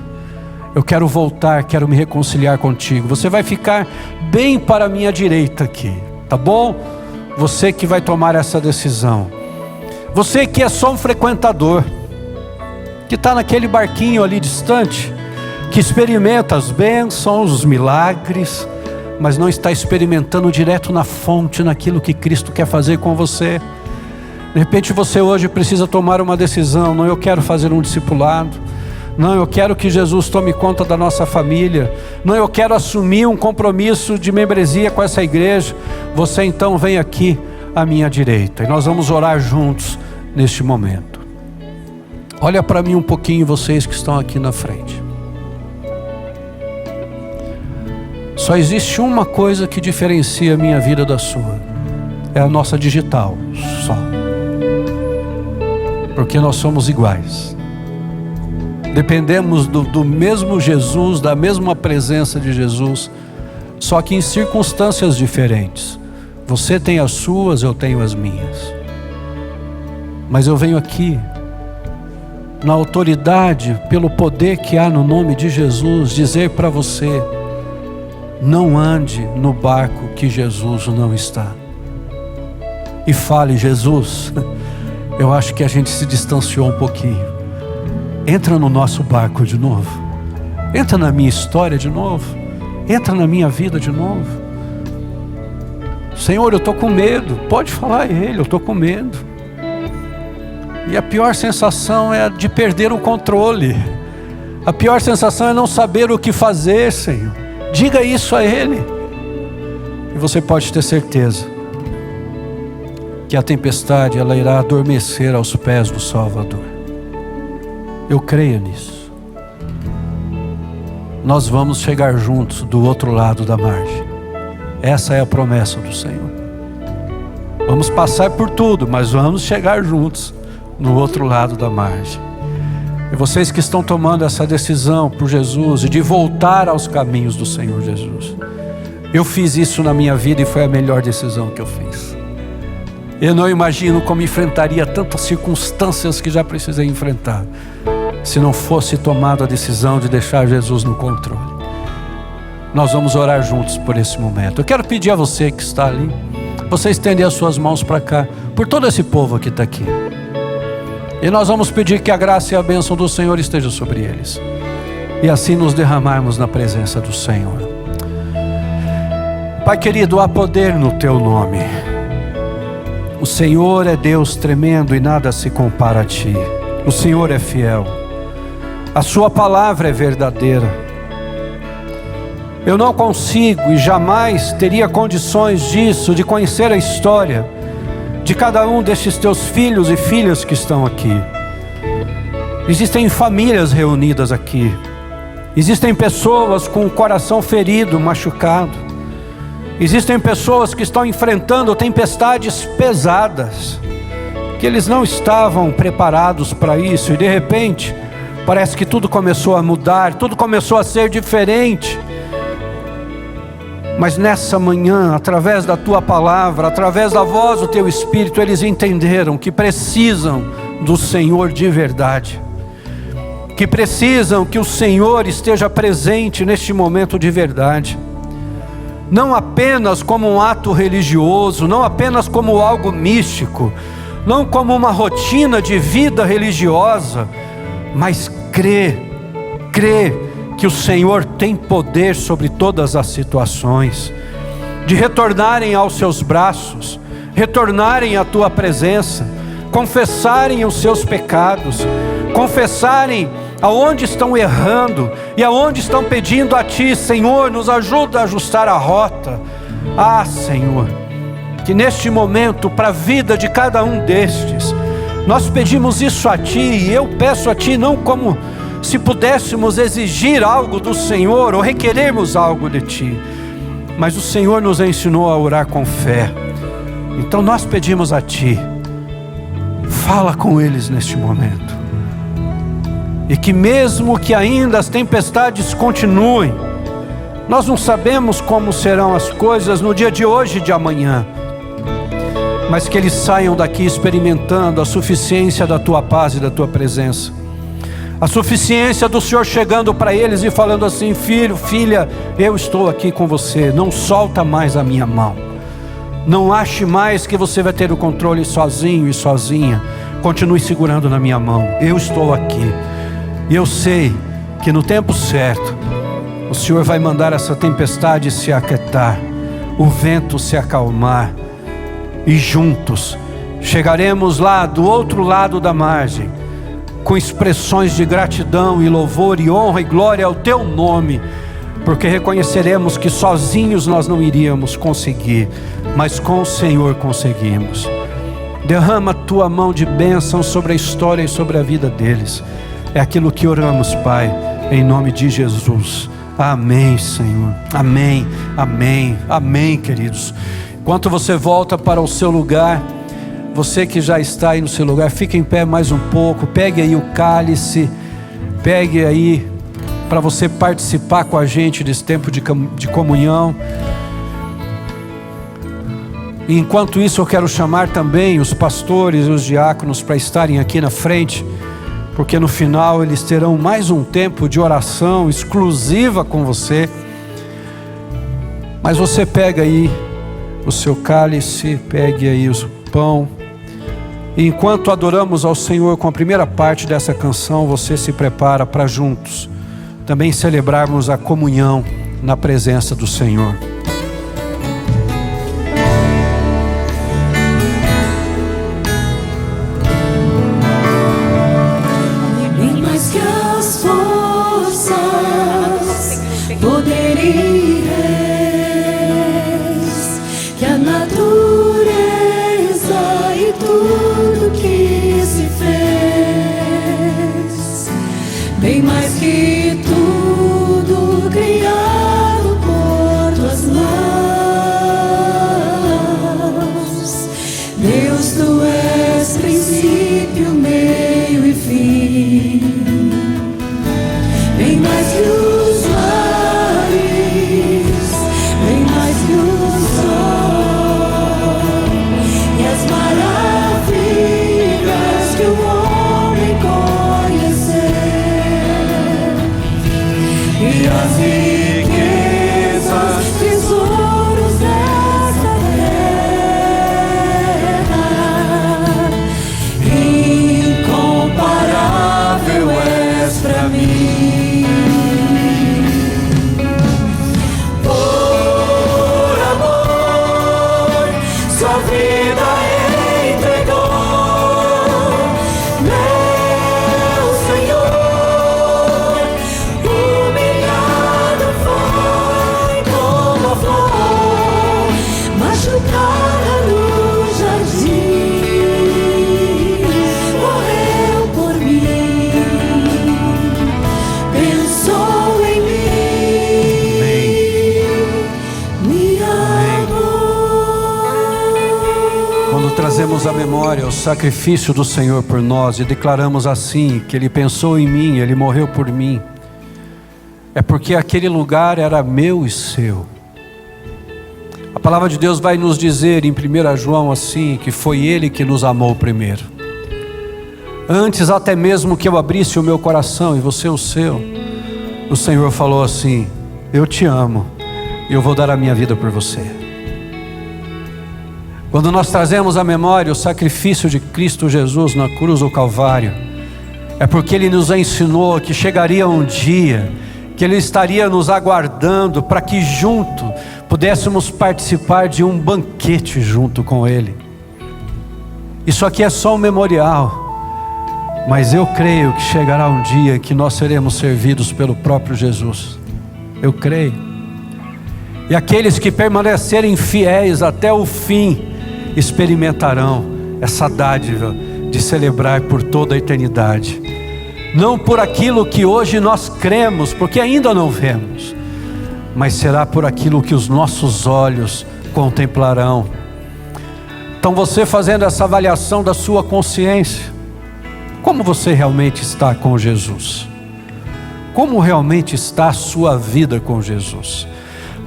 eu quero voltar, quero me reconciliar contigo. Você vai ficar bem para a minha direita aqui, tá bom? Você que vai tomar essa decisão. Você que é só um frequentador, que está naquele barquinho ali distante, que experimenta as bênçãos, os milagres, mas não está experimentando direto na fonte, naquilo que Cristo quer fazer com você. De repente você hoje precisa tomar uma decisão: não, eu quero fazer um discipulado. Não, eu quero que Jesus tome conta da nossa família. Não, eu quero assumir um compromisso de membresia com essa igreja. Você então vem aqui à minha direita e nós vamos orar juntos neste momento. Olha para mim um pouquinho, vocês que estão aqui na frente. Só existe uma coisa que diferencia a minha vida da sua: é a nossa digital, só. Porque nós somos iguais. dependemos do mesmo Jesus, da mesma presença de Jesus, só que em circunstâncias diferentes. Você tem as suas, eu tenho as minhas. Mas eu venho aqui, na autoridade, pelo poder que há no nome de Jesus, dizer para você: não ande no barco que Jesus não está. E fale: Jesus, eu acho que a gente se distanciou um pouquinho. Entra no nosso barco de novo. Entra na minha história de novo. Entra na minha vida de novo. Senhor, eu estou com medo. Pode falar a Ele, eu estou com medo. E a pior sensação é a de perder o controle. A pior sensação é não saber o que fazer, Senhor. Diga isso a Ele. E você pode ter certeza que a tempestade, ela irá adormecer aos pés do Salvador. Eu creio nisso. Nós vamos chegar juntos do outro lado da margem. Essa é a promessa do Senhor. Vamos passar por tudo, mas vamos chegar juntos no outro lado da margem. E vocês que estão tomando essa decisão por Jesus e de voltar aos caminhos do Senhor Jesus, eu fiz isso na minha vida e foi a melhor decisão que eu fiz. Eu não imagino como enfrentaria tantas circunstâncias que já precisei enfrentar, se não fosse tomada a decisão de deixar Jesus no controle. Nós vamos orar juntos por esse momento. Eu quero pedir a você que está ali, você estender as suas mãos para cá, por todo esse povo que está aqui. E nós vamos pedir que a graça e a bênção do Senhor esteja sobre eles. E assim nos derramarmos na presença do Senhor. Pai querido, há poder no Teu nome. O Senhor é Deus tremendo e nada se compara a Ti. O Senhor é fiel. A Sua palavra é verdadeira. Eu não consigo e jamais teria condições disso, de conhecer a história de cada um destes Teus filhos e filhas que estão aqui. Existem famílias reunidas aqui. Existem pessoas com o coração ferido, machucado. Existem pessoas que estão enfrentando tempestades pesadas, que eles não estavam preparados para isso, e de repente parece que tudo começou a mudar, tudo começou a ser diferente. Mas nessa manhã, através da Tua palavra, através da voz do Teu Espírito, eles entenderam que precisam do Senhor de verdade, que precisam que o Senhor esteja presente neste momento de verdade, não apenas como um ato religioso, não apenas como algo místico, não como uma rotina de vida religiosa, mas crer que o Senhor tem poder sobre todas as situações, de retornarem aos Seus braços, retornarem à Tua presença, confessarem os seus pecados, confessarem aonde estão errando e aonde estão pedindo a Ti: Senhor, nos ajuda a ajustar a rota. Ah, Senhor, que neste momento, para a vida de cada um destes, nós pedimos isso a Ti, e eu peço a Ti não como se pudéssemos exigir algo do Senhor ou requerermos algo de Ti, mas o Senhor nos ensinou a orar com fé. Então nós pedimos a Ti, fala com eles neste momento, e que mesmo que ainda as tempestades continuem, nós não sabemos como serão as coisas no dia de hoje e de amanhã, mas que eles saiam daqui experimentando a suficiência da Tua paz e da Tua presença, a suficiência do Senhor chegando para eles e falando assim: filho, filha, eu estou aqui com você, não solta mais a minha mão, não ache mais que você vai ter o controle sozinho e sozinha, continue segurando na minha mão, eu estou aqui, e eu sei que no tempo certo o Senhor vai mandar essa tempestade se aquietar, o vento se acalmar, e juntos chegaremos lá do outro lado da margem, com expressões de gratidão e louvor e honra e glória ao Teu nome, porque reconheceremos que sozinhos nós não iríamos conseguir, mas com o Senhor conseguimos. Derrama a Tua mão de bênção sobre a história e sobre a vida deles. É aquilo que oramos, Pai, em nome de Jesus. Amém, Senhor. Amém, amém, amém, queridos. Enquanto você volta para o seu lugar, você que já está aí no seu lugar, fique em pé mais um pouco, pegue aí o cálice, pegue aí para você participar com a gente desse tempo de comunhão. E enquanto isso, eu quero chamar também os pastores e os diáconos para estarem aqui na frente, porque no final eles terão mais um tempo de oração exclusiva com você. Mas você pega aí o seu cálice, pegue aí o pão. E enquanto adoramos ao Senhor com a primeira parte dessa canção, você se prepara para juntos também celebrarmos a comunhão na presença do Senhor. Bem mais que as forças, poder e reis, que a natureza e tudo que se fez, bem mais que tudo criado por tuas mãos. Deus, tu és princípio, meio e fim. Bem mais que os mares, bem mais que o sol e as maravilhas que o homem conheceu, e as riquezas, tesouros desta terra, incomparável és pra mim. Por amor, sua vida entregou, meu Senhor. Humilhado foi como a flor, machucada no jardim, morreu por mim, pensou em mim, me amou. Quando trazemos à memória o sacrifício do Senhor por nós e declaramos assim, que Ele pensou em mim, Ele morreu por mim, é porque aquele lugar era meu e seu. A palavra de Deus vai nos dizer em 1 João assim, que foi Ele que nos amou primeiro. Antes até mesmo que eu abrisse o meu coração e você o seu, o Senhor falou assim: eu te amo e eu vou dar a minha vida por você. Quando nós trazemos à memória o sacrifício de Cristo Jesus na cruz do Calvário, é porque Ele nos ensinou que chegaria um dia que Ele estaria nos aguardando para que junto pudéssemos participar de um banquete junto com Ele. Isso aqui é só um memorial, mas eu creio que chegará um dia que nós seremos servidos pelo próprio Jesus. Eu creio. E aqueles que permanecerem fiéis até o fim experimentarão essa dádiva de celebrar por toda a eternidade. Não por aquilo que hoje nós cremos, porque ainda não vemos, mas será por aquilo que os nossos olhos contemplarão. Então você fazendo essa avaliação da sua consciência, como você realmente está com Jesus? Como realmente está a sua vida com Jesus?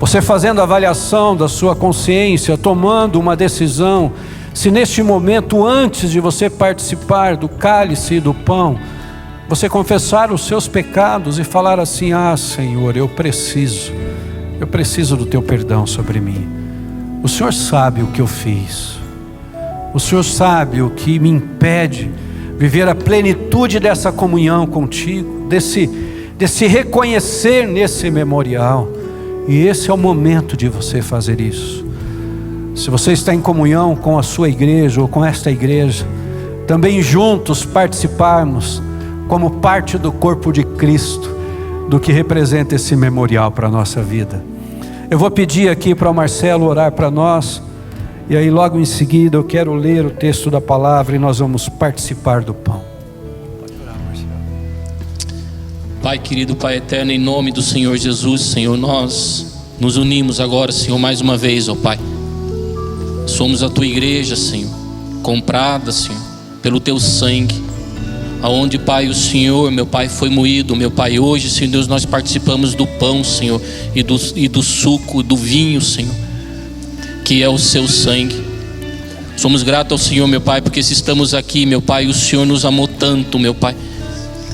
Você fazendo a avaliação da sua consciência, tomando uma decisão, se neste momento, antes de você participar do cálice e do pão, você confessar os seus pecados e falar assim: ah, Senhor, eu preciso do teu perdão sobre mim. O Senhor sabe o que eu fiz, o Senhor sabe o que me impede viver a plenitude dessa comunhão contigo, desse reconhecer nesse memorial. E esse é o momento de você fazer isso. Se você está em comunhão com a sua igreja ou com esta igreja, também juntos participarmos como parte do corpo de Cristo, do que representa esse memorial para a nossa vida. Eu vou pedir aqui para o Marcelo orar para nós, e aí logo em seguida eu quero ler o texto da palavra e nós vamos participar do pão. Pode orar, Marcelo. Pai querido, Pai eterno, em nome do Senhor Jesus, Senhor, nós nos unimos agora, Senhor, mais uma vez, ó Pai. Somos a Tua igreja, Senhor, comprada, Senhor, pelo Teu sangue. aonde, Pai, o Senhor, meu Pai, foi moído, meu Pai. Hoje, Senhor Deus, nós participamos do pão, Senhor, e do suco, do vinho, Senhor, que é o seu sangue. Somos gratos ao Senhor, meu Pai, porque se estamos aqui, meu Pai, o Senhor nos amou tanto, meu Pai,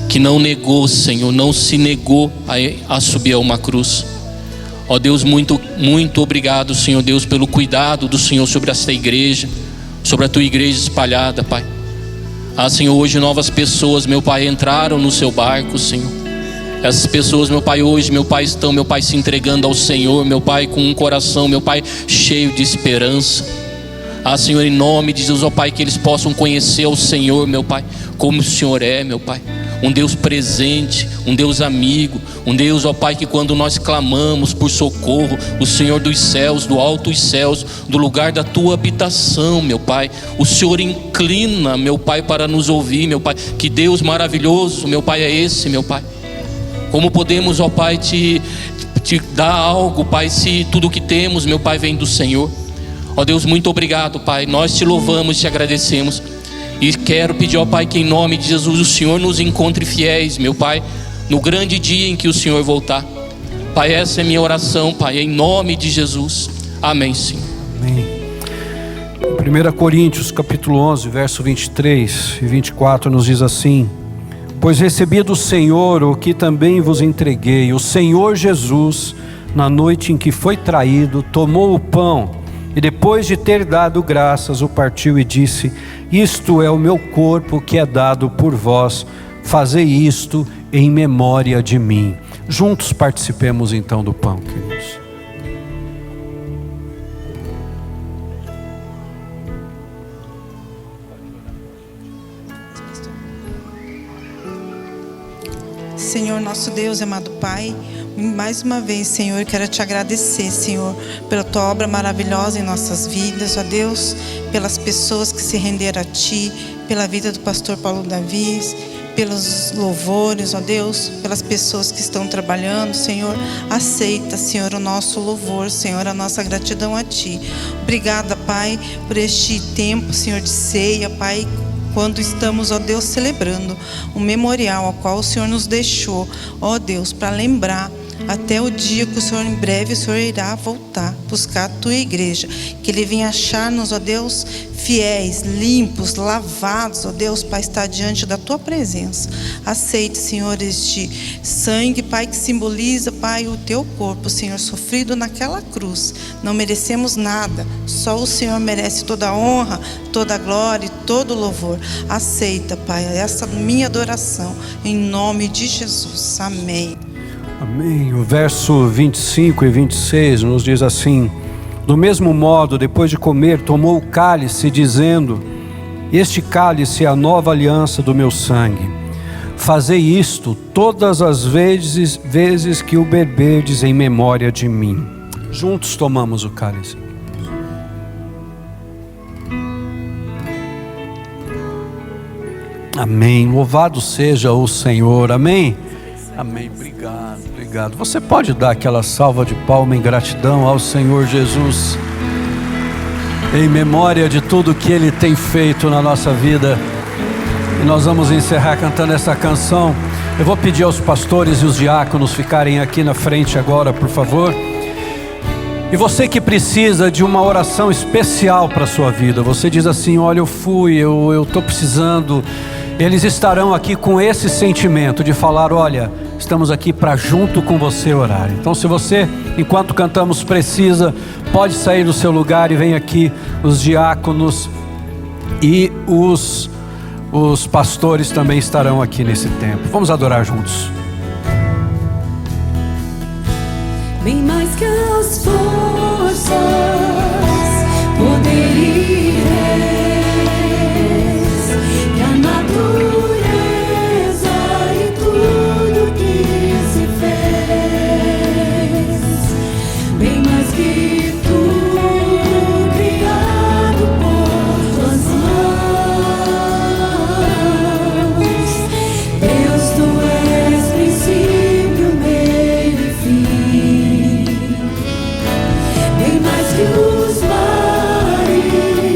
que não negou, Senhor, não se negou a subir a uma cruz. Ó Deus, muito, muito obrigado, Senhor Deus, pelo cuidado do Senhor sobre esta igreja, sobre a tua igreja espalhada, Pai. Senhor, hoje novas pessoas, meu Pai, entraram no seu barco, Senhor. Essas pessoas, meu Pai, hoje, meu Pai, estão, meu Pai, se entregando ao Senhor, meu Pai, com um coração, meu Pai, cheio de esperança. Senhor, em nome de Jesus, ó Pai, que eles possam conhecer o Senhor, meu Pai, como o Senhor é, meu Pai. Um Deus presente, um Deus amigo, um Deus, ó Pai, que quando nós clamamos por socorro, o Senhor dos céus, do alto dos céus, do lugar da tua habitação, meu Pai, o Senhor inclina, meu Pai, para nos ouvir, meu Pai. Que Deus maravilhoso, meu Pai, é esse, meu Pai. Como podemos, ó Pai, te dar algo, Pai, se tudo que temos, meu Pai, vem do Senhor. Ó Deus, muito obrigado, Pai. Nós te louvamos e te agradecemos. E quero pedir, ó Pai, que em nome de Jesus o Senhor nos encontre fiéis, meu Pai, no grande dia em que o Senhor voltar. Pai, essa é minha oração, Pai, em nome de Jesus. Amém, Senhor. Amém. 1 Coríntios capítulo 11, verso 23 e 24 nos diz assim: pois recebi do Senhor o que também vos entreguei. O Senhor Jesus, na noite em que foi traído, tomou o pão e depois de ter dado graças, o partiu e disse: isto é o meu corpo que é dado por vós, fazei isto em memória de mim. Juntos participemos então do pão, queridos. Senhor, nosso Deus, amado Pai, mais uma vez, Senhor, quero te agradecer, Senhor, pela tua obra maravilhosa em nossas vidas, ó Deus, pelas pessoas que se renderam a Ti, pela vida do pastor Paulo Davi, pelos louvores, ó Deus, pelas pessoas que estão trabalhando, Senhor. Aceita, Senhor, o nosso louvor, Senhor, a nossa gratidão a Ti. Obrigada, Pai, por este tempo, Senhor, de ceia, Pai, quando estamos, ó Deus, celebrando o memorial ao qual o Senhor nos deixou, ó Deus, para lembrar até o dia que o Senhor, em breve, o Senhor irá voltar, buscar a tua igreja, que Ele venha achar-nos, ó Deus, fiéis, limpos, lavados, ó Deus, para estar diante da tua presença. Aceite, Senhor, este sangue, Pai, que simboliza, Pai, o teu corpo, Senhor, sofrido naquela cruz. Não merecemos nada, só o Senhor merece toda a honra, toda a glória e todo o louvor. Aceita, Pai, essa minha adoração, em nome de Jesus. Amém. Amém. O verso 25 e 26 nos diz assim: do mesmo modo, depois de comer, tomou o cálice, dizendo: este cálice é a nova aliança do meu sangue. Fazei isto todas as vezes que o beberdes em memória de mim. Juntos tomamos o cálice. Amém. Louvado seja o Senhor. Amém. Amém. Obrigado, obrigado. Você pode dar aquela salva de palma em gratidão ao Senhor Jesus, em memória de tudo que Ele tem feito na nossa vida. E nós vamos encerrar cantando essa canção. Eu vou pedir aos pastores e os diáconos ficarem aqui na frente agora, por favor. E você que precisa de uma oração especial para a sua vida, você diz assim: olha, eu estou precisando. Eles estarão aqui com esse sentimento de falar: olha, estamos aqui para junto com você orar. Então, se você, enquanto cantamos, precisa, pode sair do seu lugar e vem aqui. Os diáconos e os pastores também estarão aqui nesse tempo. Vamos adorar juntos. Bem mais que as forças, poder e reis, que a natureza e tudo que se fez, bem mais que tudo criado por tuas mãos. Deus, tu és princípio, meio e fim. Bem mais que os mares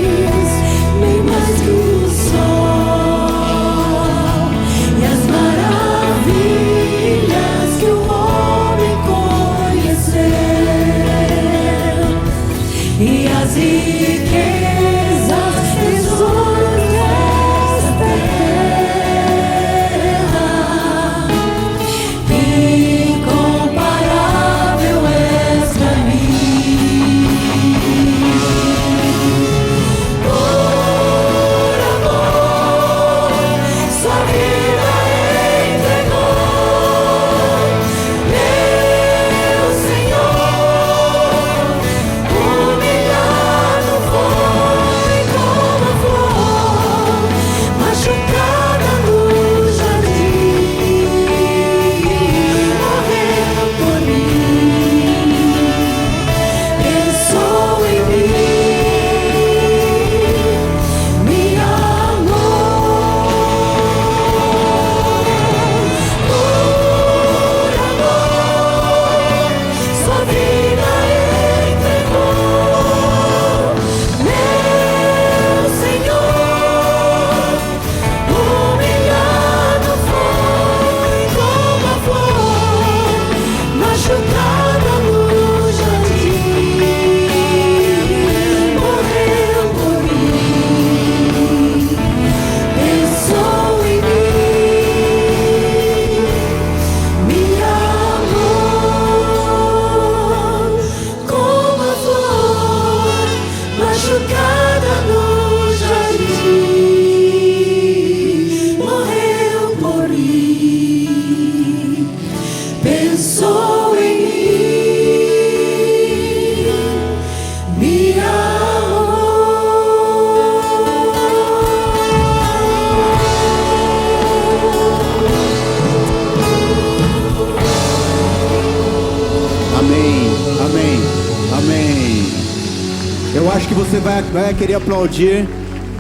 que você vai querer aplaudir.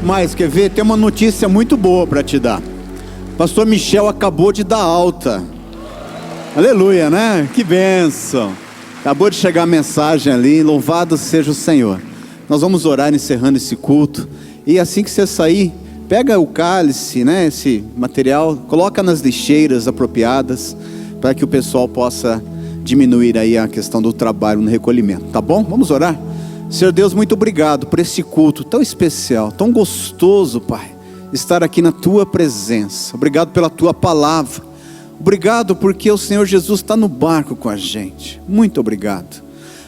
Mas, quer ver? Tem uma notícia muito boa para te dar. Pastor Michel acabou de dar alta. Aleluia, né? Que bênção. Acabou de chegar a mensagem ali. Louvado seja o Senhor. Nós vamos orar encerrando esse culto. E assim que você sair, pega o cálice, né? Esse material, coloca nas lixeiras apropriadas, para que o pessoal possa diminuir aí a questão do trabalho no recolhimento, tá bom? Vamos orar? Senhor Deus, muito obrigado por esse culto tão especial, tão gostoso, Pai, estar aqui na Tua presença. Obrigado pela Tua palavra. Obrigado porque o Senhor Jesus está no barco com a gente. Muito obrigado.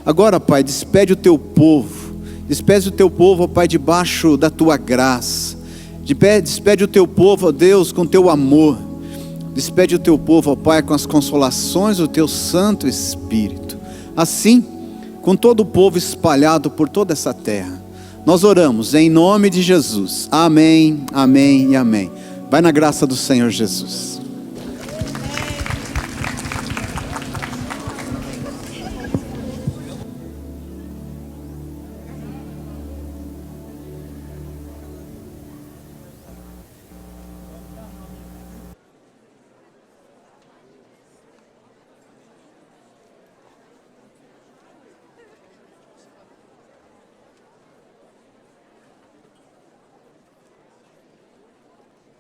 Agora, Pai, despede o Teu povo. Despede o Teu povo, ó Pai, debaixo da Tua graça. Despede o Teu povo, ó Deus, com Teu amor. Despede o Teu povo, ó Pai, com as consolações do Teu Santo Espírito. Assim, com todo o povo espalhado por toda essa terra, nós oramos em nome de Jesus. Amém, amém e amém. Vai na graça do Senhor Jesus.